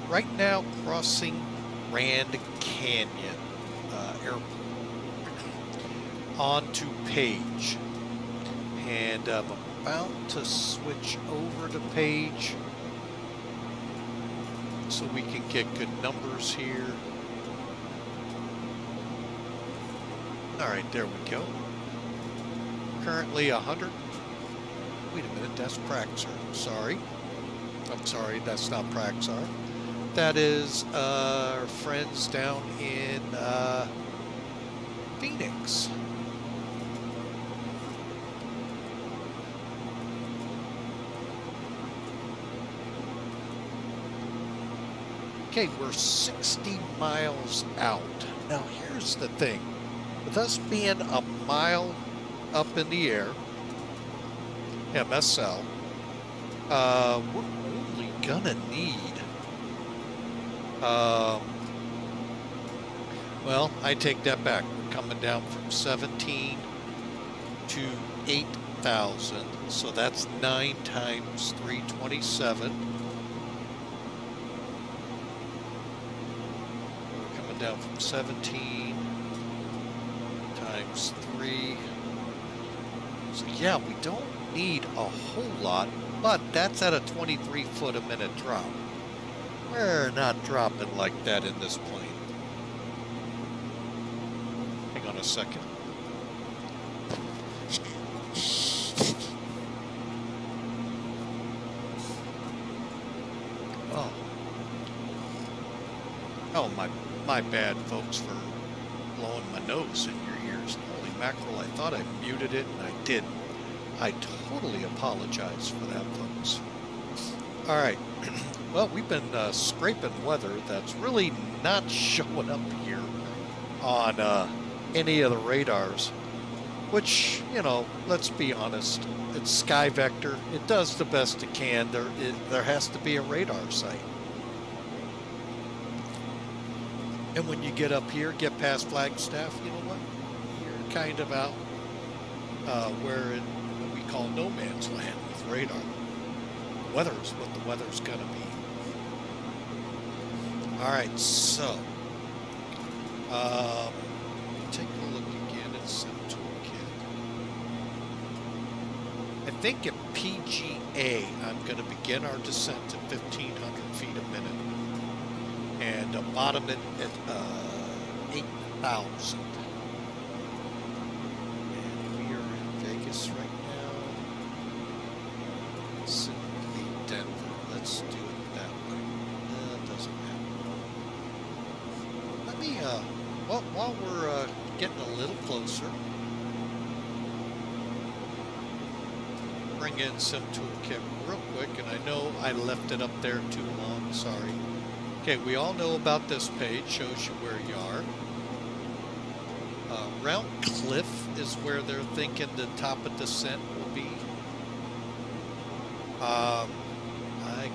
Right now, crossing Grand Canyon Airport onto Page, and I'm about to switch over to Page so we can get good numbers here. All right, there we go. Currently 100. Wait a minute, that's Praxar. Sorry. I'm sorry, that's not Praxar. That is our friends down in Phoenix. Okay, we're 60 miles out. Now here's the thing. With us being a mile up in the air, MSL, we're only gonna need, well, I take that back. We're coming down from 17 to 8,000, so that's 9 times 327. We're coming down from 17 times 3. So yeah, we don't need a whole lot, but that's at a 23 foot a minute drop. We're not dropping like that in this plane. Hang on a second. Oh, my bad, folks, for blowing my nose in your ears. Holy mackerel, I thought I muted it and I didn't. I totally apologize for that, folks. All right. Well, we've been scraping weather that's really not showing up here on any of the radars, which, you know, let's be honest, it's Sky Vector. It does the best it can. There has to be a radar site. And when you get up here, get past Flagstaff, you know what? You're kind of out where what we call no man's land with radar. Weather's what the weather's gonna be. All right, so take a look again at Toolkit. I think at PGA, I'm going to begin our descent to 1,500 feet a minute and bottom it at 8,000. And we are in Vegas right now. Simply Denver. Let's do it that way. That doesn't matter. Let me, while we're getting a little closer, bring in SimToolkit real quick, and I know I left it up there too long, sorry. Okay, we all know about this page, shows you where you are. Round Cliff is where they're thinking the top of descent will be. I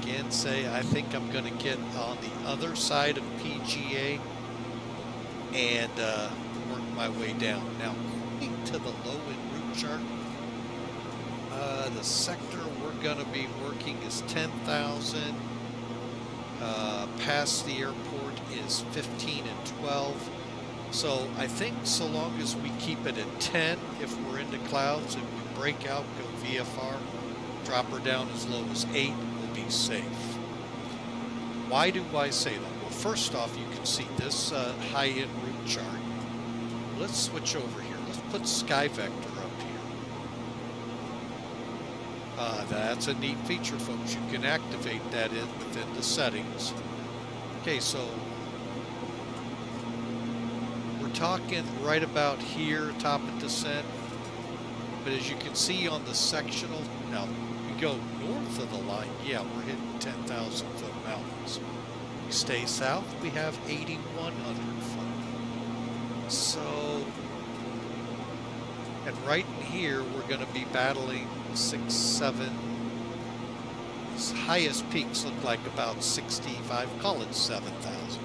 again say I think I'm going to get on the other side of PGA and work my way down. Now, according to the low end route chart, the sector we're going to be working is 10,000. Past the airport is 15 and 12. So I think so long as we keep it at 10, if we're into clouds, if we break out, go VFR, drop her down as low as 8, we'll be safe. Why do I say that? Well, first off, you can see this high-end route chart. Let's switch over here. Let's put Sky Vector up here. That's a neat feature, folks. You can activate that within the settings. Okay, so we're talking right about here, top of descent. But as you can see on the sectional, now we go north of the line, yeah, we're hitting 10,000 foot mountains. We stay south, we have 8,100 foot. So, and right in here, we're going to be battling 6, 7. His highest peaks look like about 65, call it 7,000.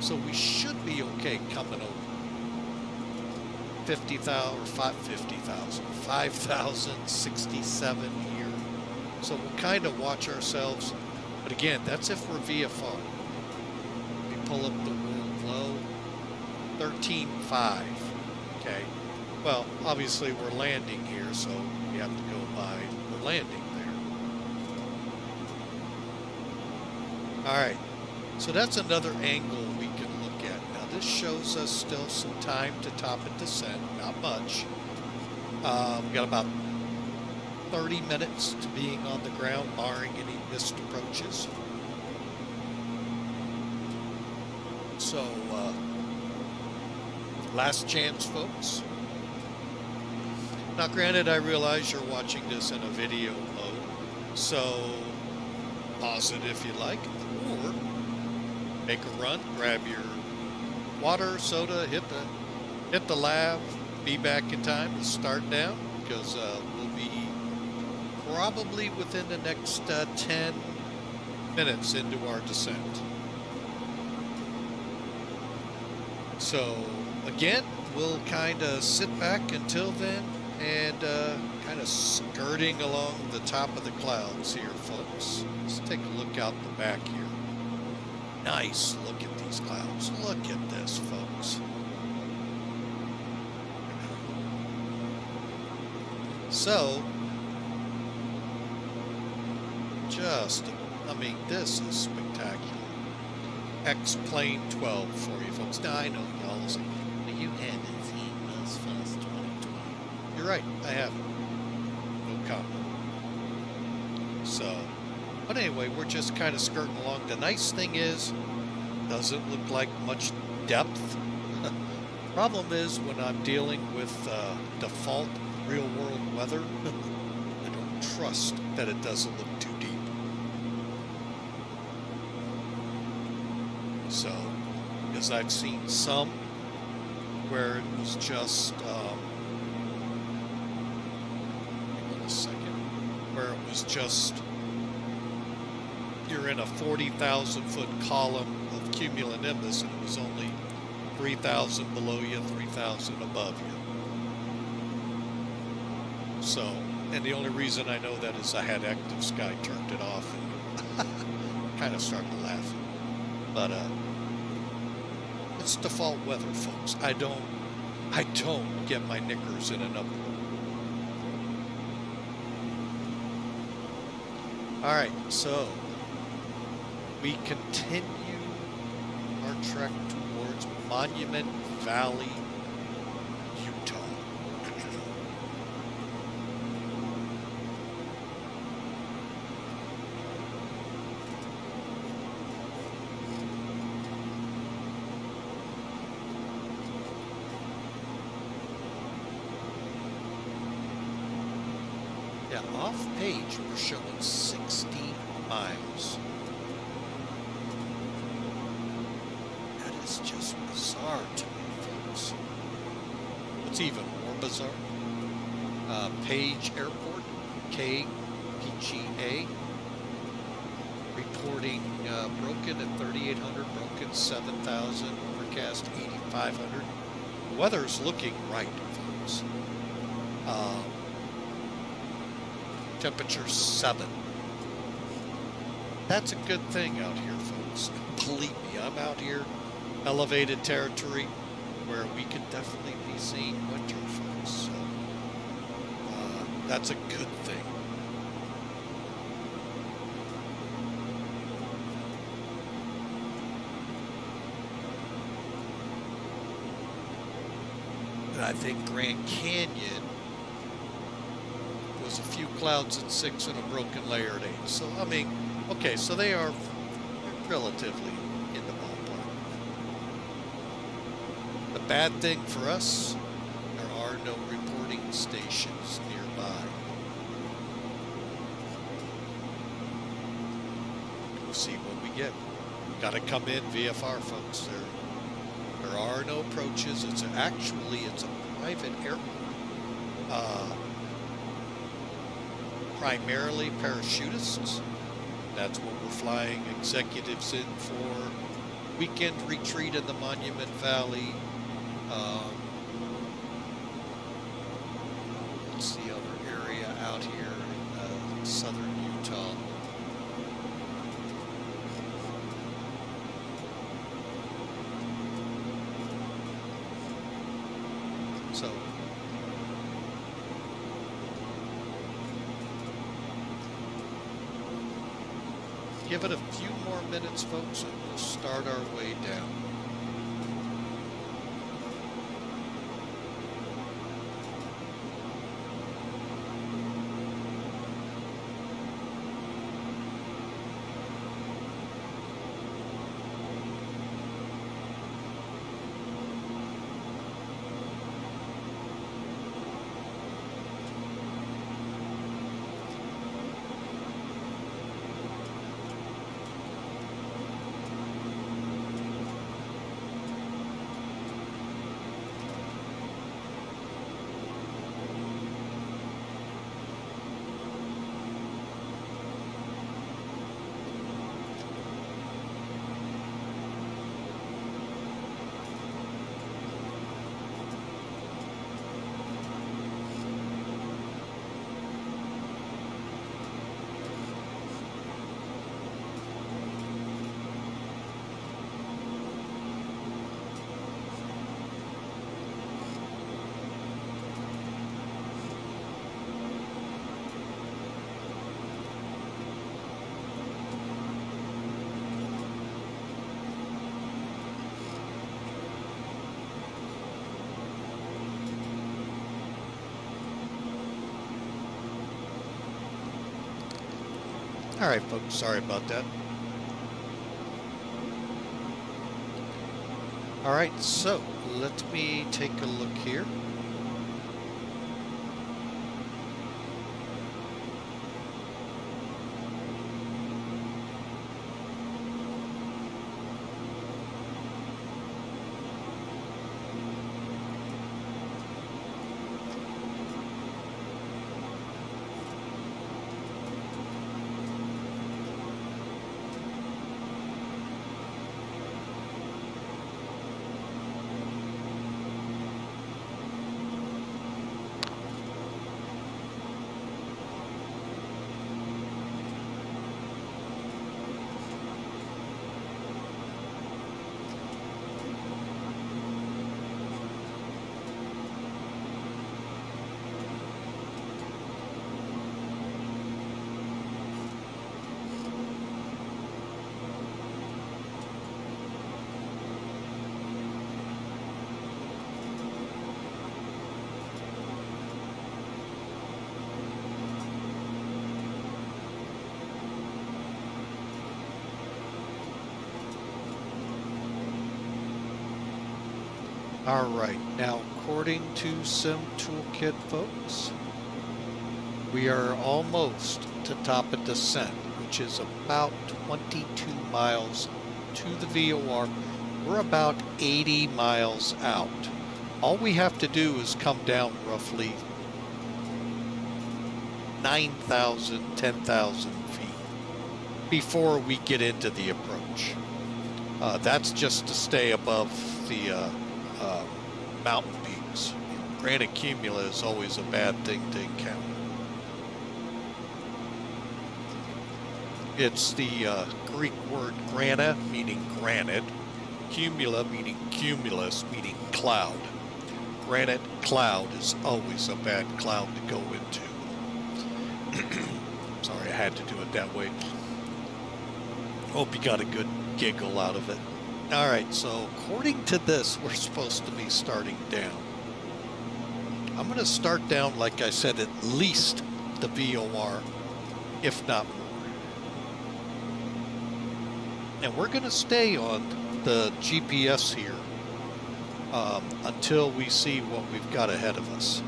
So we should be okay coming over. 50,000 or 5,067 here. So we'll kind of watch ourselves. But again, that's if we're VFR. We pull up the world low, 13.5. Okay. Well, obviously we're landing here, so we have to go by the landing there. All right. So that's another angle we can look at. Now this shows us still some time to top and descent, not much. We got about 30 minutes to being on the ground, barring any missed approaches. So, last chance, folks. Now, granted, I realize you're watching this in a video mode, so pause it if you like, or make a run, grab your water, soda, hit the lab, be back in time to start down, because we'll be probably within the next 10 minutes into our descent. So again, we'll kind of sit back until then and kind of skirting along the top of the clouds here, folks. Let's take a look out the back here. Nice. Look at these clouds. Look at this, folks. So, I mean, this is spectacular. X-Plane12 for you, folks. Now, I know y'all say, you haven't seen this since 2020. You're right, I haven't. No comment. So, but anyway, we're just kind of skirting along. The nice thing is, doesn't look like much depth. Problem is, when I'm dealing with default real-world weather, I don't trust that it doesn't look too deep. So, because I've seen some where it was just, hang on a second, where it was just, you're in a 40,000 foot column of cumulonimbus and it was only 3,000 below you, 3,000 above you. So, and the only reason I know that is I had active sky, turned it off, and kind of started laughing. But it's default weather, folks. I don't get my knickers in an uproar. All right, so we continue our trek towards Monument Valley, Utah. Yeah, off page, we're showing 60 miles. That is just bizarre to me, folks. What's even more bizarre? Page Airport, KPGA, reporting broken at 3,800, broken 7,000, overcast 8,500. The weather's looking right, folks. Temperature 7. That's a good thing out here, folks. Believe me, I'm out here, elevated territory, where we could definitely be seeing winter, folks. So, that's a good thing. And I think Grand Canyon was a few clouds at 6 and a broken layer at 8. So, I mean, okay, so they are relatively in the ballpark. The bad thing for us, there are no reporting stations nearby. We'll see what we get. Got to come in VFR, folks. There are no approaches. It's a private airport. Primarily parachutists. That's what we're flying executives in for. Weekend retreat in the Monument Valley. That's the other area out here in southern Utah. So give it a few more minutes, folks, and we'll start our way down. All right, folks, sorry about that. All right, so let me take a look here. All right, now according to Sim Toolkit, folks, we are almost to top of descent, which is about 22 miles to the VOR. We're about 80 miles out. All we have to do is come down roughly 9,000, 10,000 feet before we get into the approach. That's just to stay above the mountain peaks. Granite cumula is always a bad thing to encounter. It's the Greek word grana, meaning granite, cumula meaning cumulus, meaning cloud. Granite cloud is always a bad cloud to go into. Sorry, I had to do it that way. Hope you got a good giggle out of it. All right, so according to this, we're supposed to be starting down. I'm going to start down, like I said, at least the VOR, if not more. And we're going to stay on the GPS here until we see what we've got ahead of us.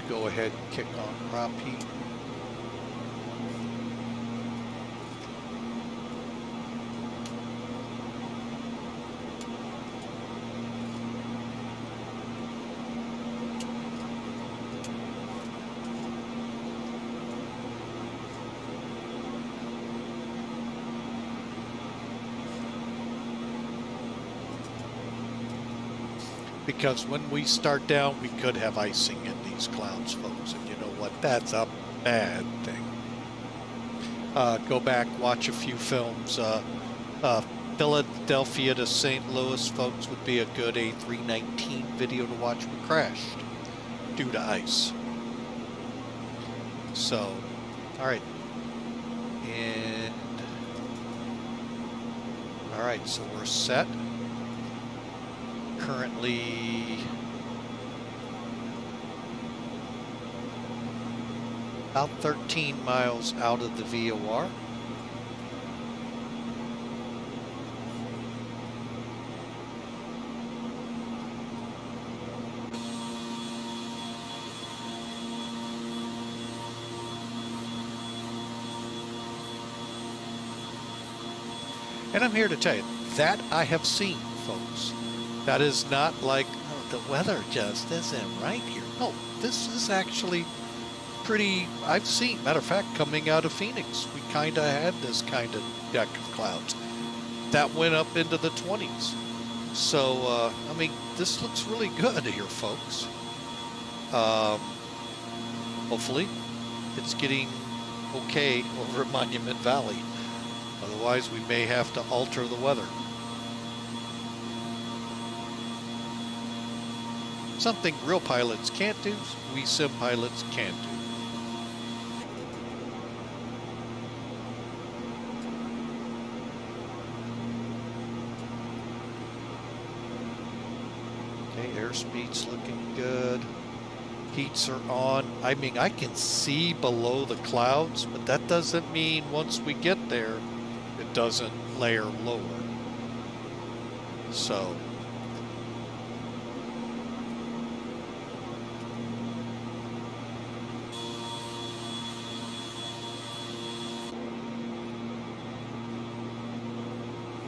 Go ahead and kick on crop heat. because when we start down, we could have icing in these clouds, folks. And you know what? That's a bad thing. Go back, watch a few films. Philadelphia to St. Louis, folks, would be a good A319 video to watch. We crashed due to ice. So, all right. And, all right, so we're set. Currently about 13 miles out of the VOR. And I'm here to tell you, that I have seen, folks. That is not like, oh, the weather just isn't right here. No, this is actually pretty, I've seen. Matter of fact, coming out of Phoenix, we kind of had this kind of deck of clouds. That went up into the 20s. So, I mean, this looks really good here, folks. Hopefully, it's getting okay over at Monument Valley. Otherwise, we may have to alter the weather. Something real pilots can't do, we sim pilots can do. Okay, airspeed's looking good. Heats are on. I mean, I can see below the clouds, but that doesn't mean once we get there, it doesn't layer lower. So,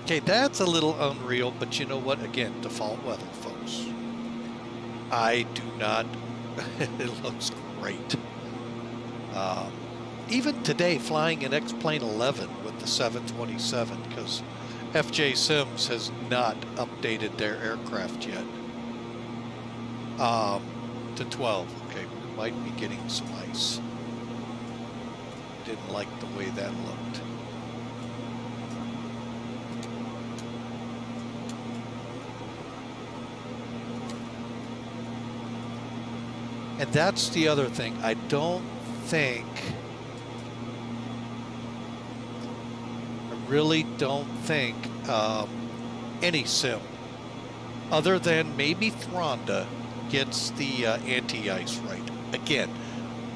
okay, that's a little unreal, but you know what? Again, default weather, folks. I do not, it looks great. Even today, flying an X-Plane12 with the 727, because FJ Sims has not updated their aircraft yet. To 12. Okay, we might be getting some ice. Didn't like the way that looked. And that's the other thing. I really don't think any sim, other than maybe Thronda, gets the anti-ice right. Again,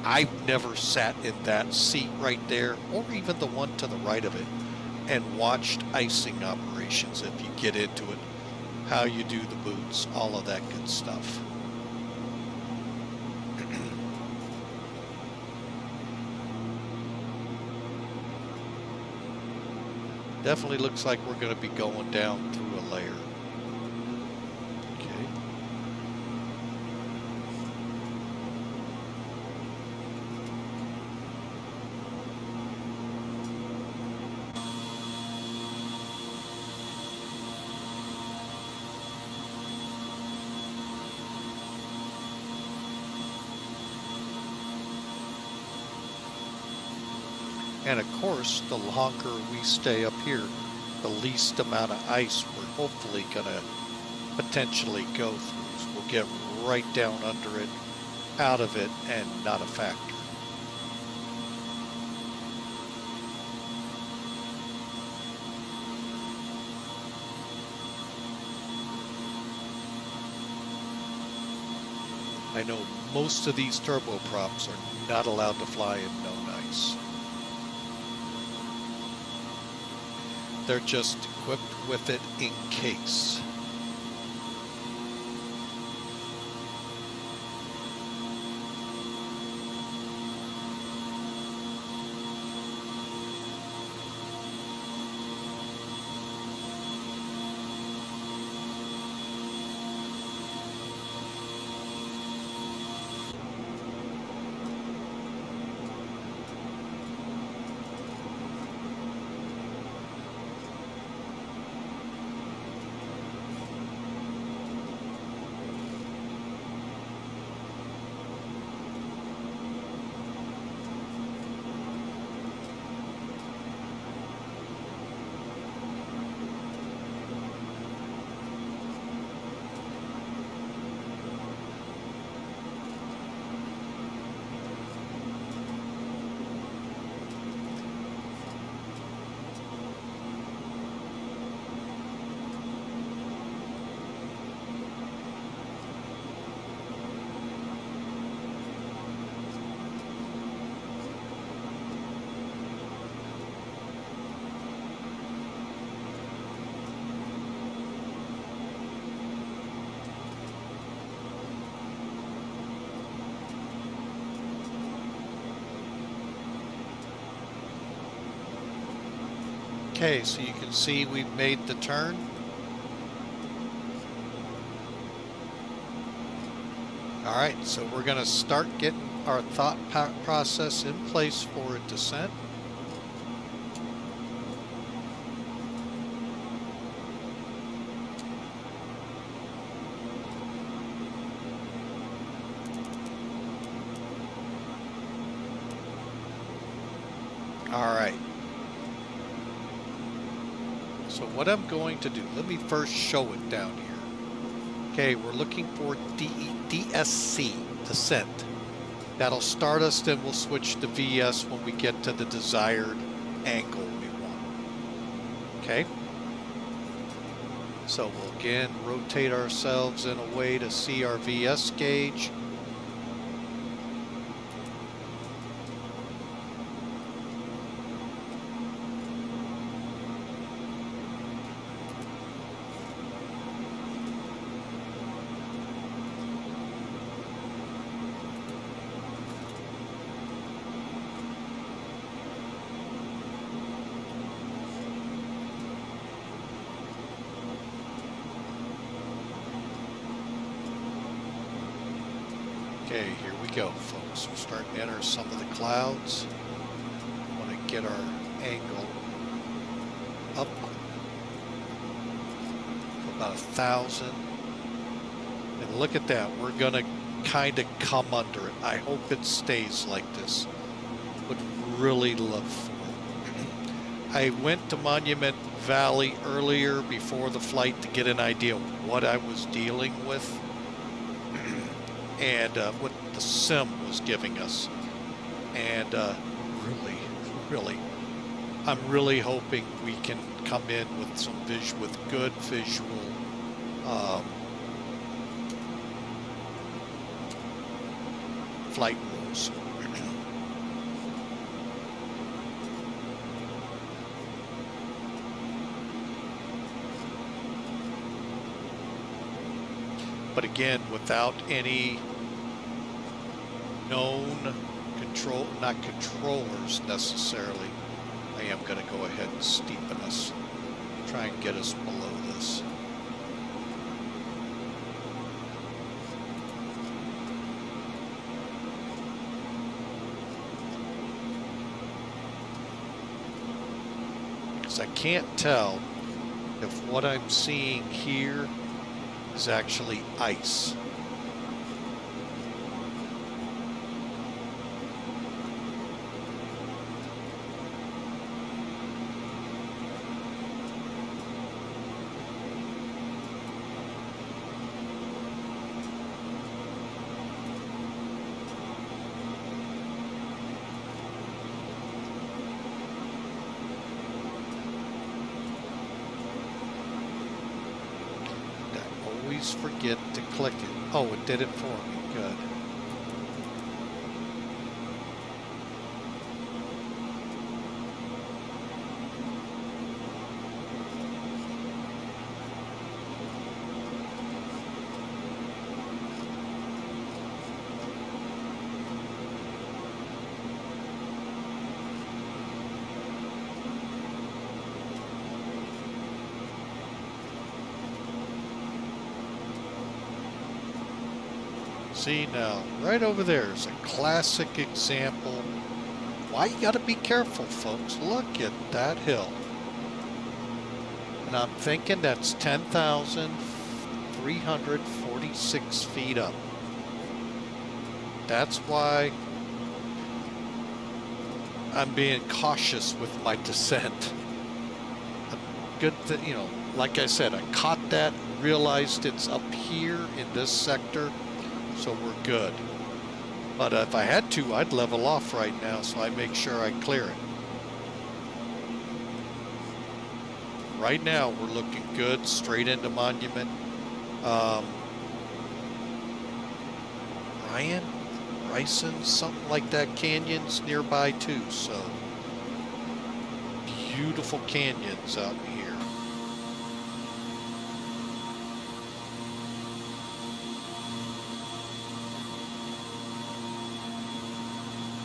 I've never sat in that seat right there, or even the one to the right of it, and watched icing operations. If you get into it, how you do the boots, all of that good stuff. Definitely looks like we're going to be going down through a layer. Okay. And of course, the longer we stay up here, the least amount of ice we're hopefully going to potentially go through. So we'll get right down under it, out of it, and not a factor. I know most of these turboprops are not allowed to fly in known ice. They're just equipped with it in case. Okay, so you can see we've made the turn. All right, so we're going to start getting our thought process in place for a descent. All right. So what I'm going to do, let me first show it down here. Okay, we're looking for DSC, descent. That'll start us, then we'll switch to VS when we get to the desired angle we want. Okay? So we'll again rotate ourselves in a way to see our VS gauge. Okay, here we go, folks. We're starting to enter some of the clouds. Want to get our angle up to about 1,000. And look at that. We're going to kind of come under it. I hope it stays like this. Would really love for it. I went to Monument Valley earlier before the flight to get an idea of what I was dealing with. And what the sim was giving us, and really, I'm really hoping we can come in with some good visual flight rules. But again, without any known not controllers necessarily, I am going to go ahead and steepen us, try and get us below this. Because I can't tell if what I'm seeing here is actually ice. Forget to click it. Oh, it did it for me. Good. See now, right over there is a classic example. Why you gotta be careful, folks. Look at that hill. And I'm thinking that's 10,346 feet up. That's why I'm being cautious with my descent. Good that, you know, like I said, I caught that, realized it's up here in this sector. So we're good. But if I had to, I'd level off right now, so I make sure I clear it. Right now, we're looking good, straight into Monument. Bryson, something like that, canyons nearby too, so beautiful canyons out here.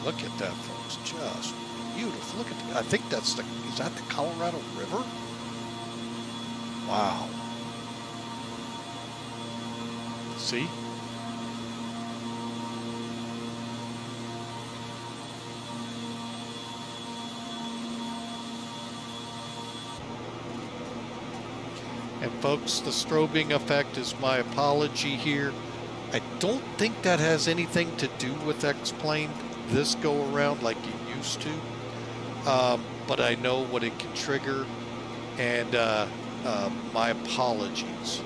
Look at that, folks. Just beautiful. Look at the, I think that's the, is that the Colorado River? Wow. See? And folks, the strobing effect is my apology here. I don't think that has anything to do with X-Plane this go around like it used to. But I know what it can trigger, and my apologies.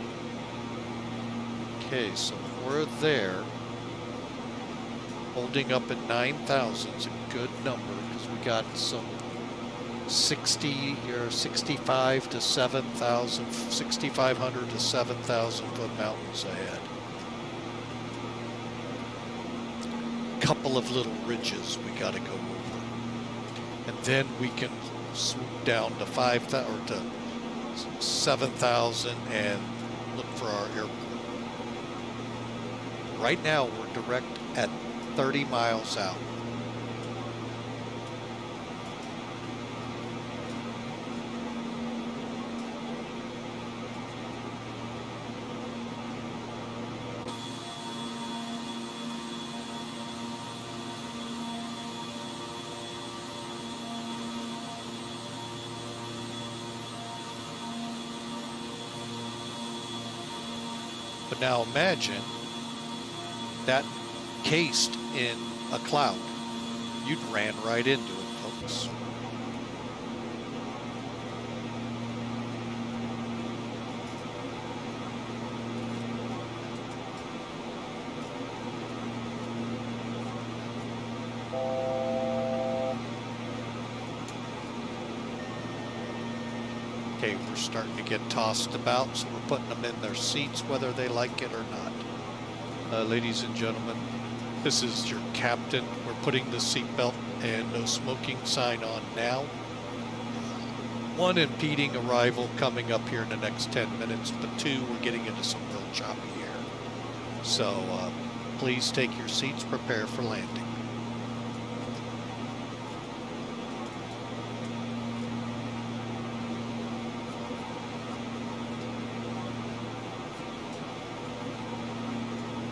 Okay, so we're there. Holding up at 9,000 is a good number because we got some 60 or 65 to 7,000, 6,500 to 7,000 foot mountains ahead. Couple of little ridges we got to go over, and then we can swoop down to 5,000 or to 7,000 and look for our airport. Right now we're direct at 30 miles out. But now imagine that cased in a cloud. You'd ran right into it, folks. Okay, we're starting to get tossed about, so we're putting them in their seats whether they like it or not. Ladies and gentlemen, this is your captain. We're putting the seatbelt and no smoking sign on now. One, impeding arrival coming up here in the next 10 minutes, but two, we're getting into some real choppy air. So please take your seats, prepare for landing.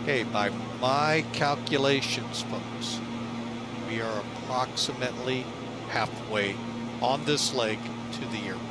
Okay, by my calculations, folks, we are approximately halfway on this leg to the airport.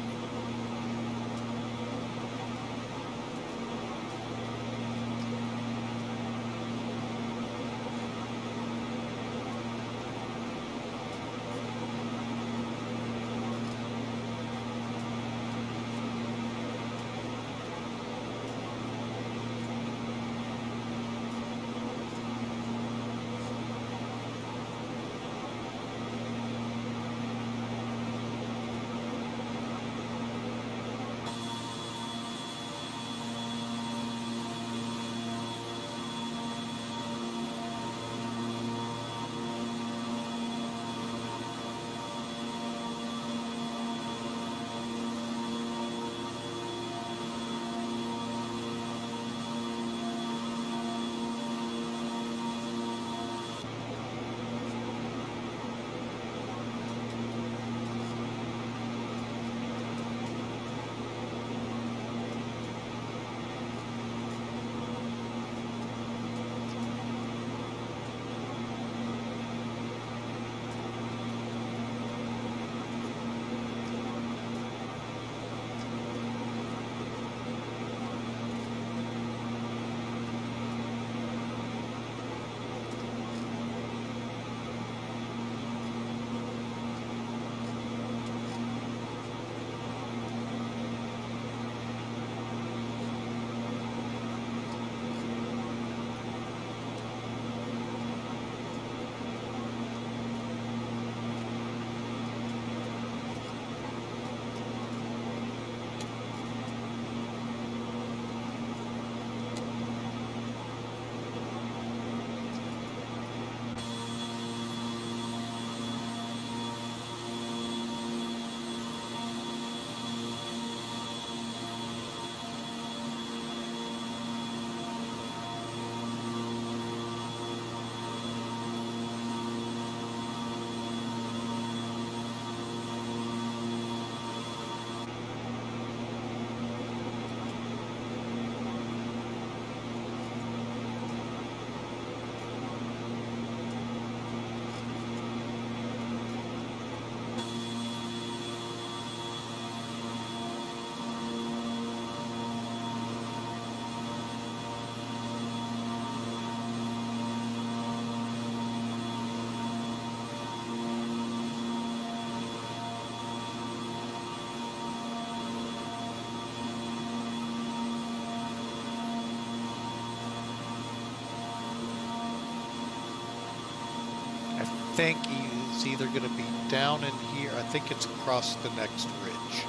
think he's either going to be down in here. I think it's across the next ridge.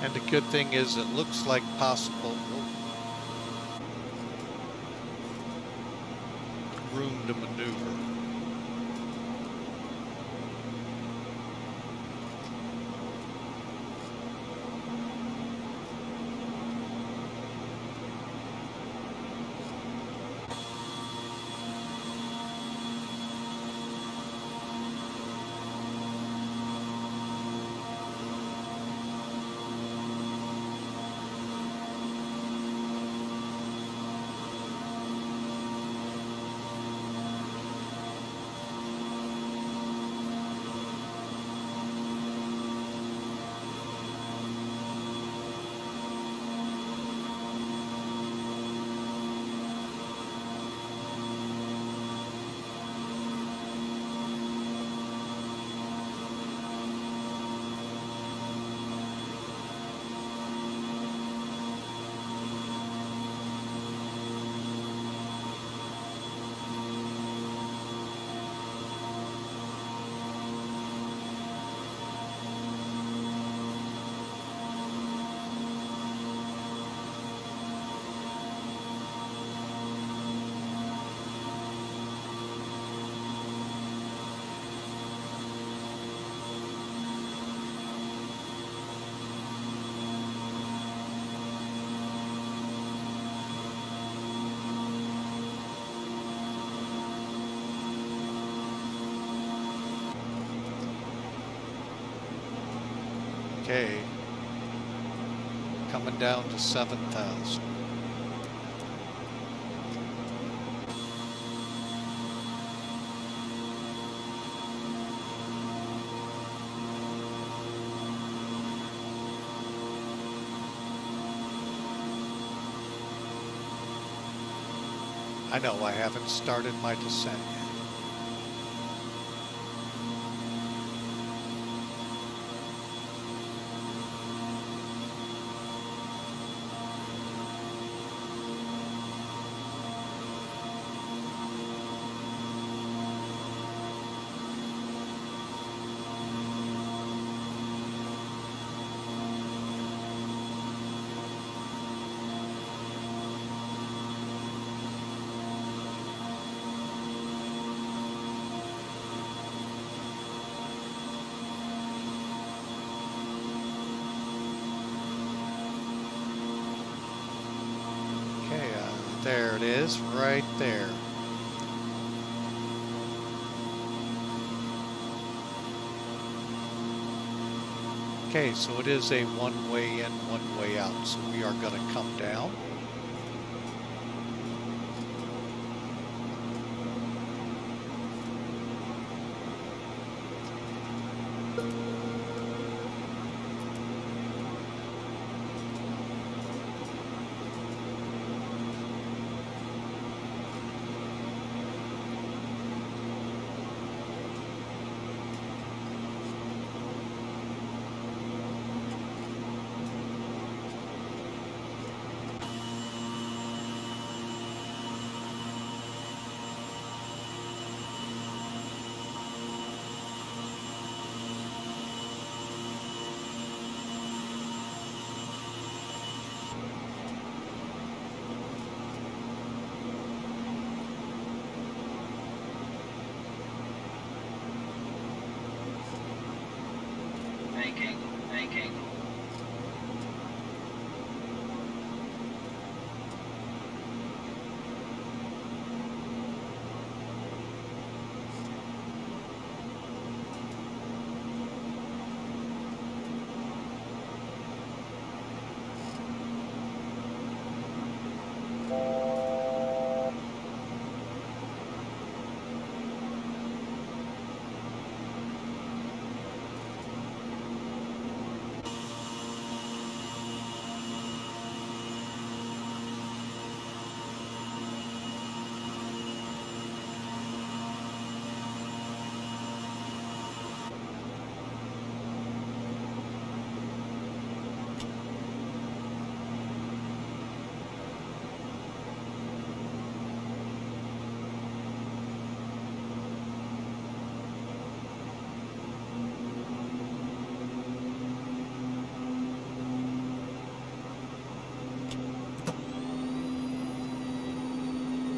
And the good thing is it looks like possible room to maneuver. Okay, coming down to 7,000. I know I haven't started my descent yet. There it is, right there. Okay, so it is a one-way in, one-way out. So we are going to come down.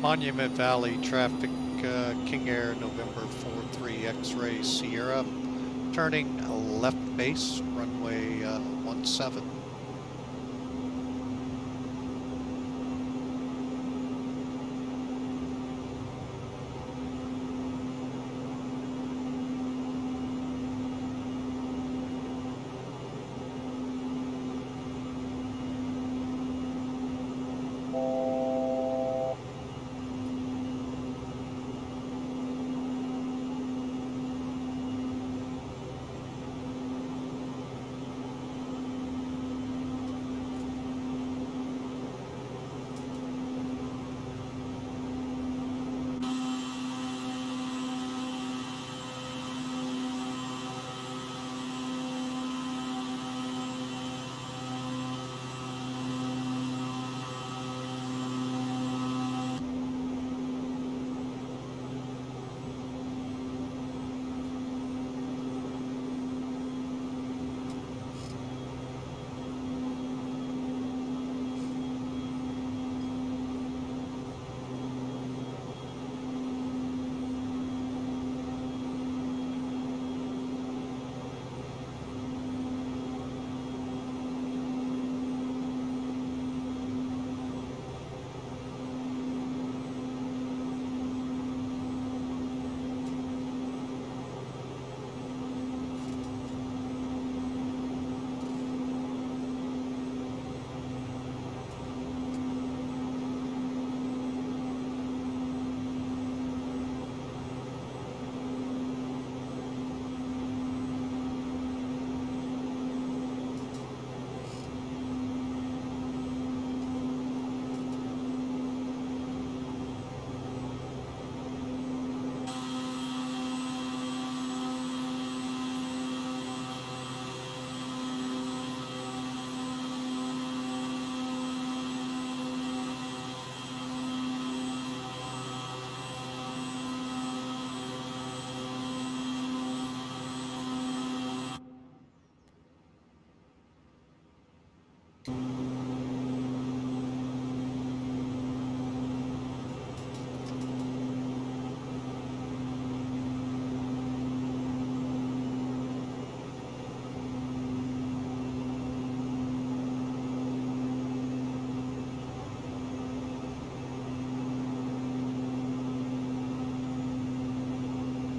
Monument Valley traffic, KingAir November 43 X-ray Sierra, turning left base, runway 17.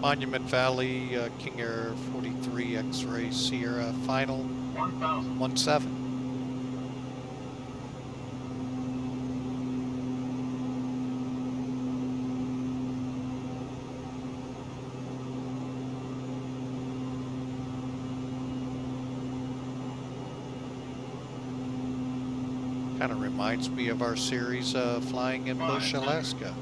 Monument Valley, KingAir 43 X-ray Sierra, final 17. Kind of reminds me of our series flying in Bush, Alaska.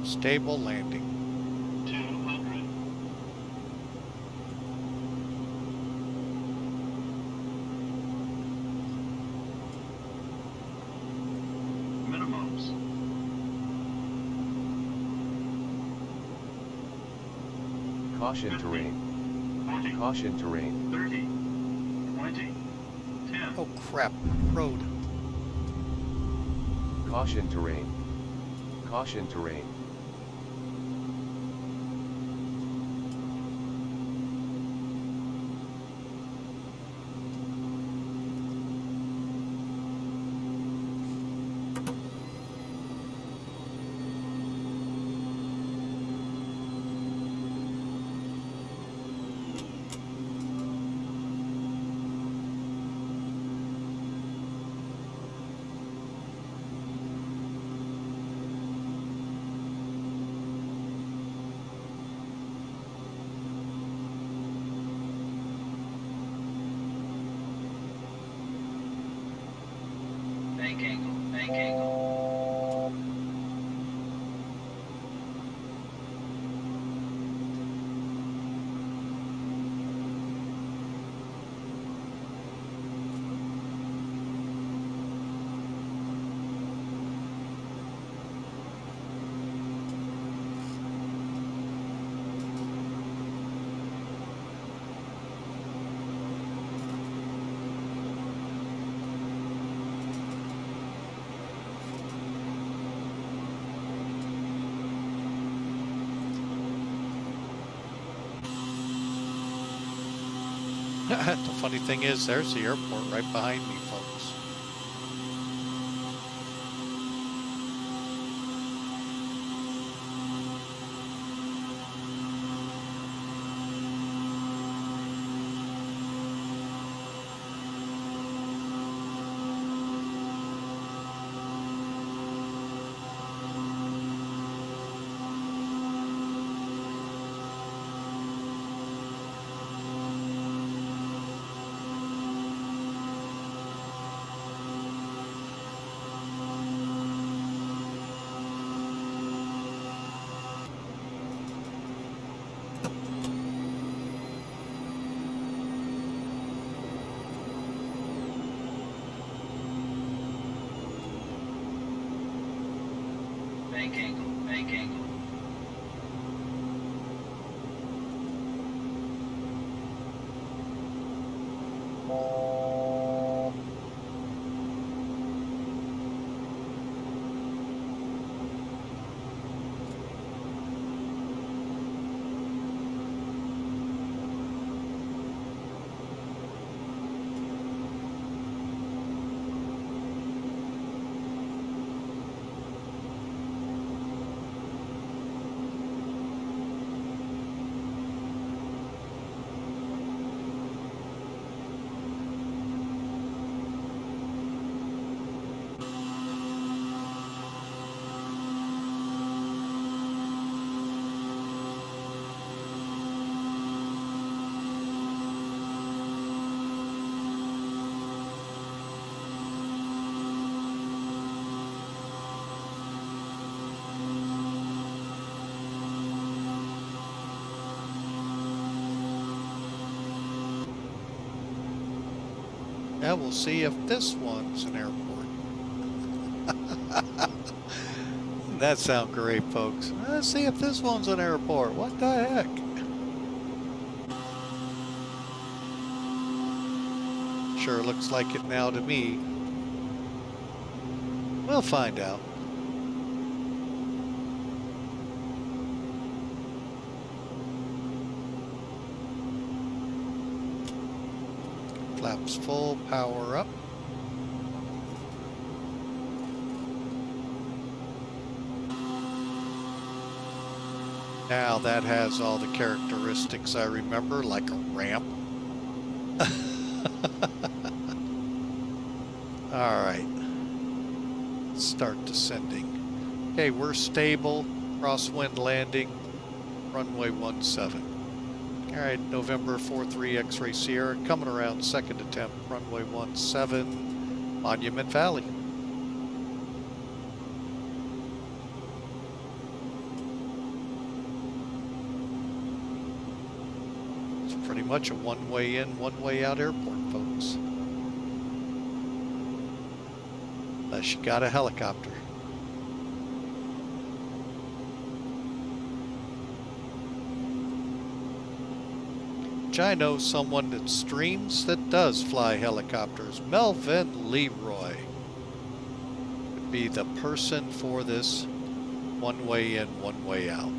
Stable landing. 200. Minimums. Caution 50, terrain. 40, Caution terrain. 30, 20, 10. Oh crap, road. Caution terrain. Caution terrain. Bank angle, bank angle. The funny thing is, there's the airport right behind me, folks. Bank angle, bank angle. Yeah, we'll see if this one's an airport. That sounds great, folks. Let's see if this one's an airport. What the heck? Sure looks like it now to me. We'll find out. Flaps full, power up. Now that has all the characteristics I remember, like a ramp. All right, start descending. Okay, we're stable, crosswind landing, runway 17. All right, November 43 X-Ray Sierra, coming around second attempt, runway 17, Monument Valley. It's pretty much a one-way in, one-way out airport, folks. Unless you got a helicopter. I know someone that streams that does fly helicopters. Melvin Leroy would be the person for this one way in, one way out.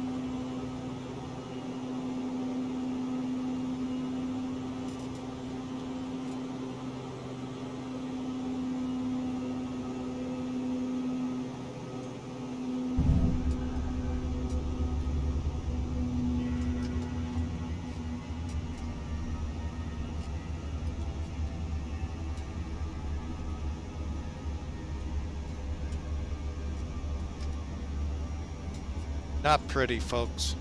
Not pretty, folks.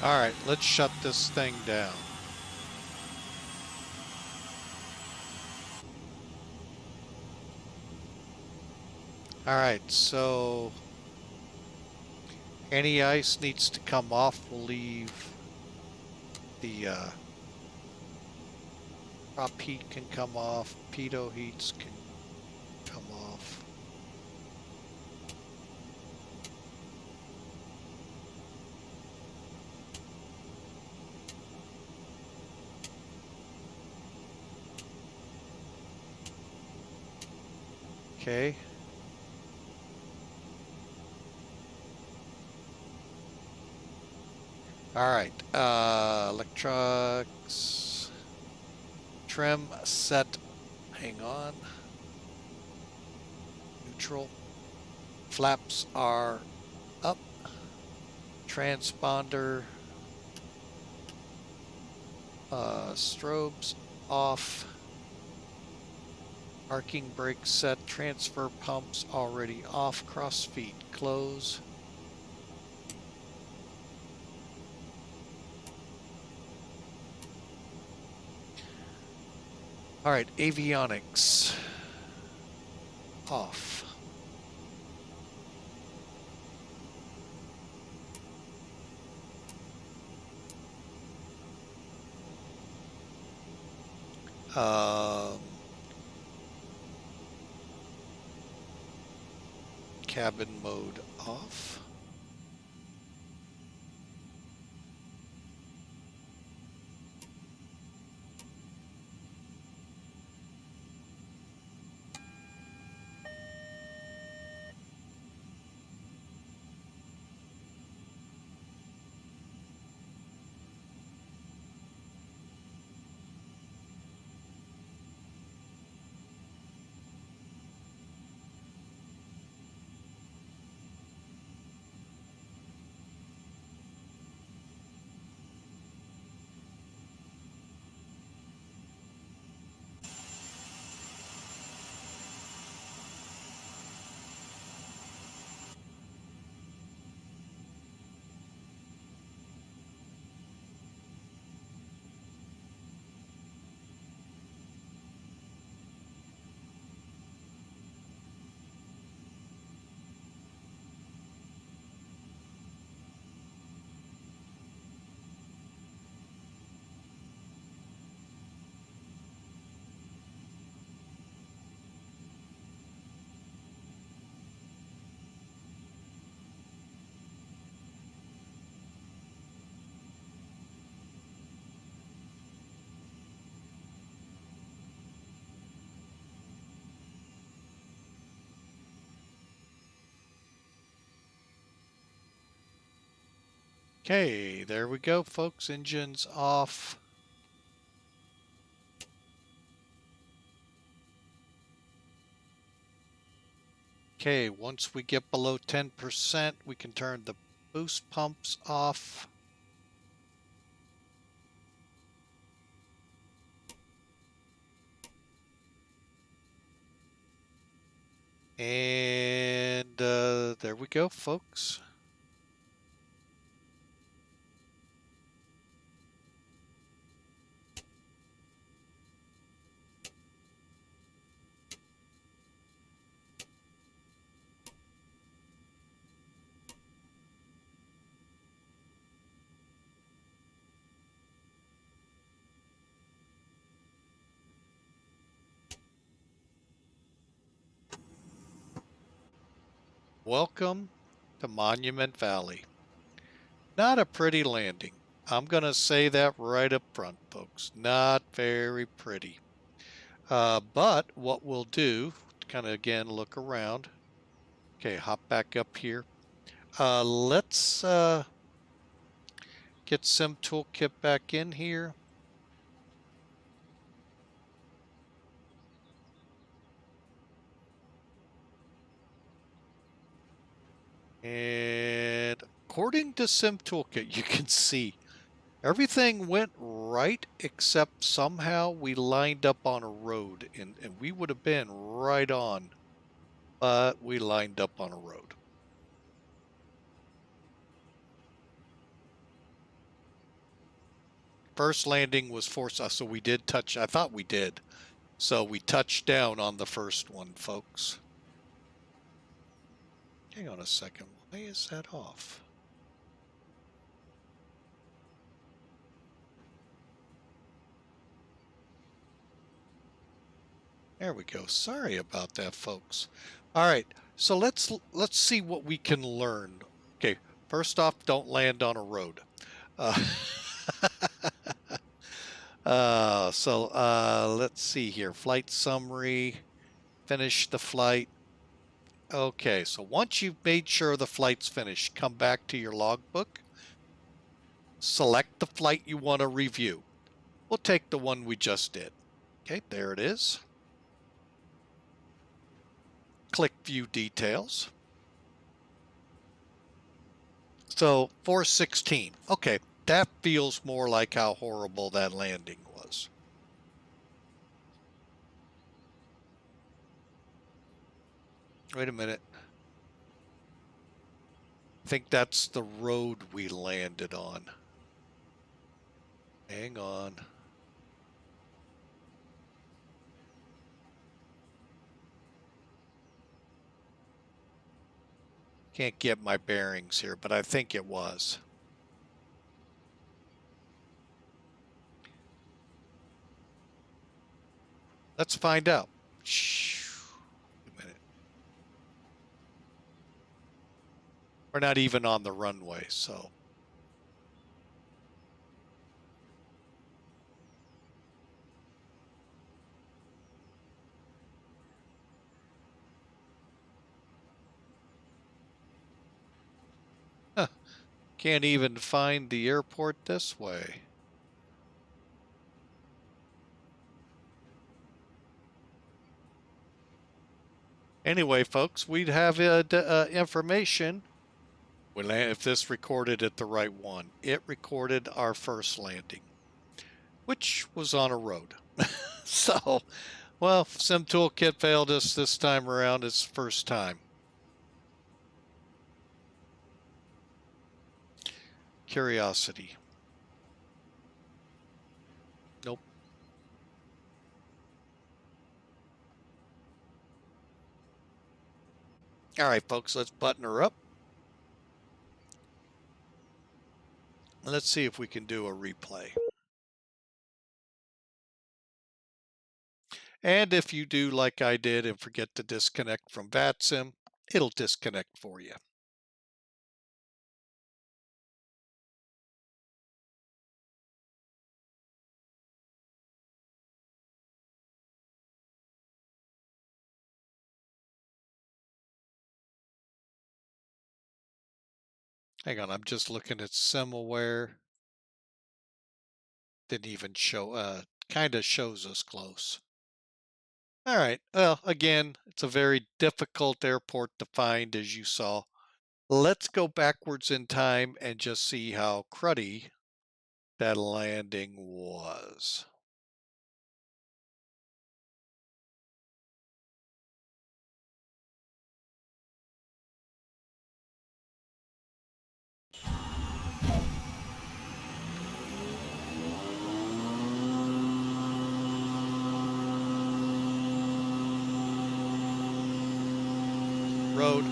All right, let's shut this thing down. All right, so any ice needs to come off. We'll leave the prop heat can come off, pitot heats can come off. Okay. All right, electronics, trim, set, hang on, neutral, flaps are up, transponder, strobes off, parking brake set, transfer pumps already off, cross feed close. All right, avionics off. Cabin mode off. Okay, there we go, folks. Engines off. Okay, once we get below 10%, we can turn the boost pumps off. And there we go, folks. Welcome to Monument Valley. Not a pretty landing. I'm going to say that right up front, folks. Not very pretty. But what we'll do, kind of again look around. Okay, hop back up here. Let's get Sim Toolkit back in here. And according to Sim Toolkit, you can see everything went right except somehow we lined up on a road, and we would have been right on, but we lined up on a road. First landing was so we did touch, I thought we did. So we touched down on the first one, folks. Hang on a second, why is that off? There we go. Sorry about that, folks. All right, so let's see what we can learn. Okay, first off, don't land on a road. Let's see here. Flight summary. Finish the flight. Okay, so once you've made sure the flight's finished, come back to your logbook. Select the flight you want to review. We'll take the one we just did. Okay, there it is. Click View Details. So 416. Okay, that feels more like how horrible that landing was. Wait a minute. I think that's the road we landed on. Hang on. Can't get my bearings here, but I think it was. Let's find out. Wait a minute. We're not even on the runway, so. Huh. Can't even find the airport this way. Anyway, folks, we'd have information. If this recorded at the right one. It recorded our first landing, which was on a road. So, well, Sim Toolkit failed us this time around. It's the first time. Curiosity. Nope. All right, folks, let's button her up. Let's see if we can do a replay. And if you do like I did and forget to disconnect from VATSIM, it'll disconnect for you. Hang on, I'm just looking at SimAware. Didn't even show, kind of shows us close. All right, well, again, it's a very difficult airport to find, as you saw. Let's go backwards in time and just see how cruddy that landing was. Road.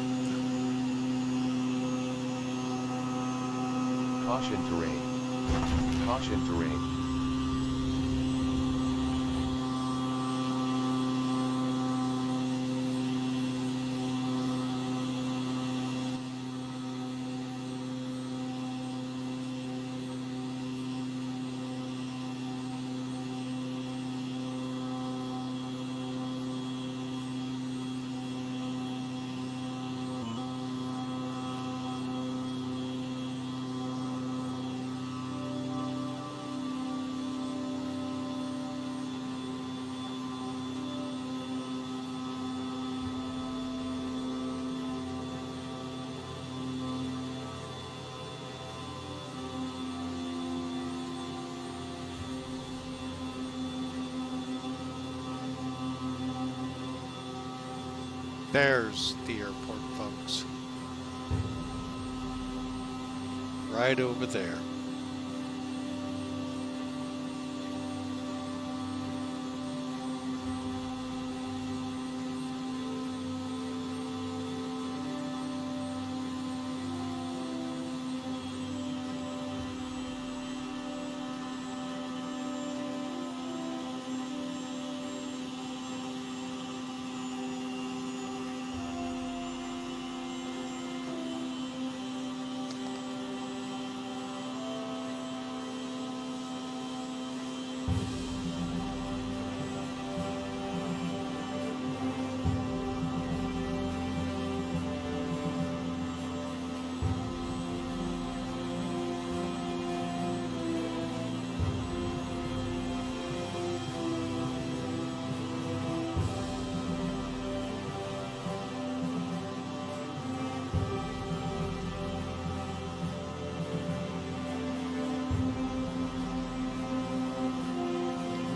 Caution terrain. Caution terrain. There's the airport, folks. Right over there.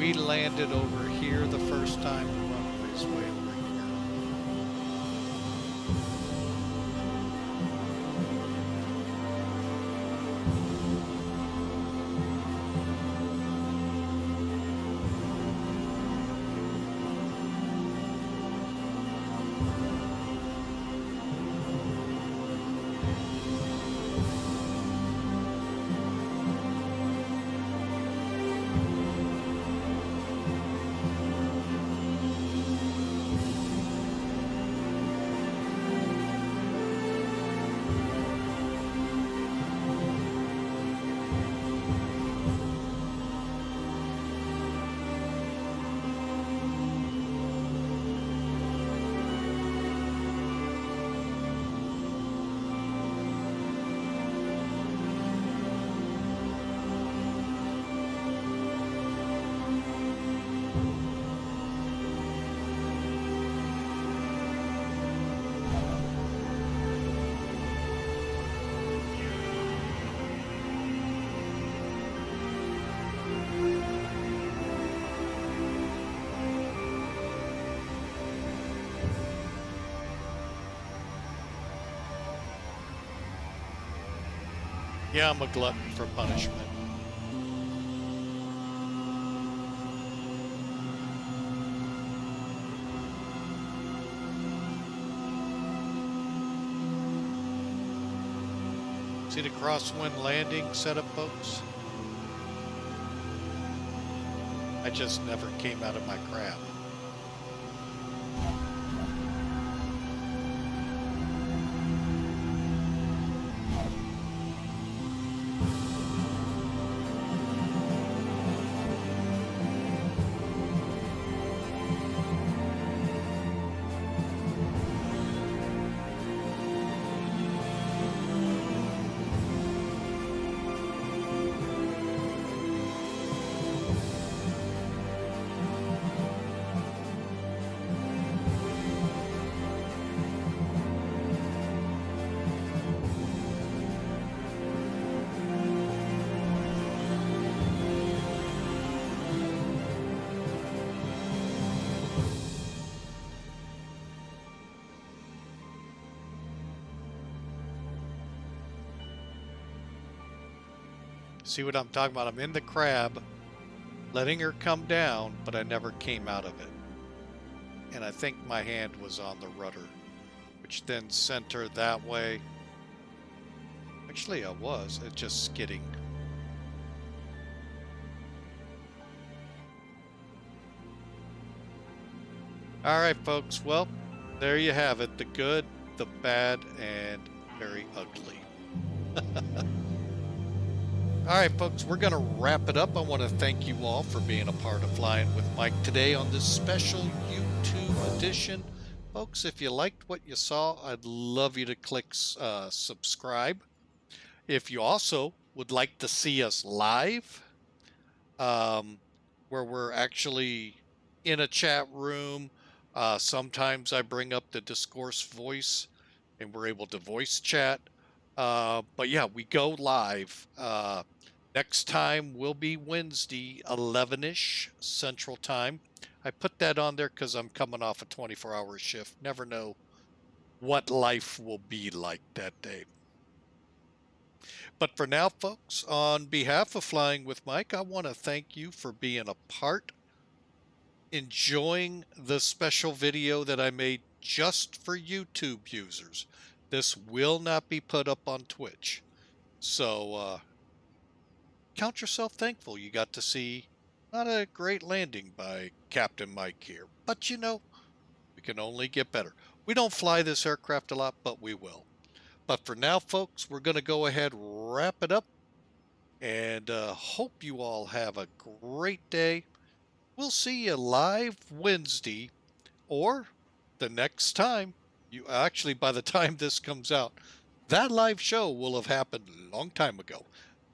we landed over here the first time. The runway's way over here. Yeah, I'm a glutton for punishment. See the crosswind landing setup, folks? I just never came out of my crab. See what I'm talking about? I'm in the crab, letting her come down, but I never came out of it. And I think my hand was on the rudder, which then sent her that way. Actually, I was. It's just skidding. All right, folks. Well, there you have it. The good, the bad, and very ugly. All right, folks, we're going to wrap it up. I want to thank you all for being a part of Flying with Mike today on this special YouTube edition. Folks, if you liked what you saw, I'd love you to click subscribe. If you also would like to see us live, where we're actually in a chat room, sometimes I bring up the Discourse voice and we're able to voice chat. But yeah, we go live. Next time will be Wednesday, 11-ish Central Time. I put that on there because I'm coming off a 24-hour shift. Never know what life will be like that day. But for now, folks, on behalf of Flying with Mike, I want to thank you for being a part, enjoying the special video that I made just for YouTube users. This will not be put up on Twitch. So, count yourself thankful you got to see not a great landing by Captain Mike here. But you know, we can only get better. We don't fly this aircraft a lot, but we will. But for now, folks, we're going to go ahead, wrap it up, and hope you all have a great day. We'll see you live Wednesday, or the next time. You actually, by the time this comes out, that live show will have happened a long time ago.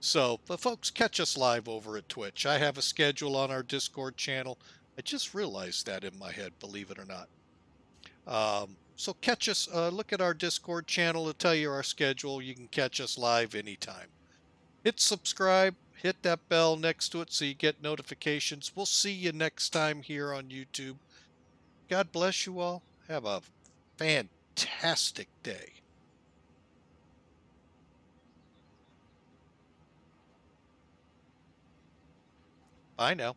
So, but folks, catch us live over at Twitch. I have a schedule on our Discord channel. I just realized that in my head, believe it or not. So catch us, look at our Discord channel to tell you our schedule. You can catch us live anytime. Hit subscribe, hit that bell next to it so you get notifications. We'll see you next time here on YouTube. God bless you all. Have a fantastic day. Bye now.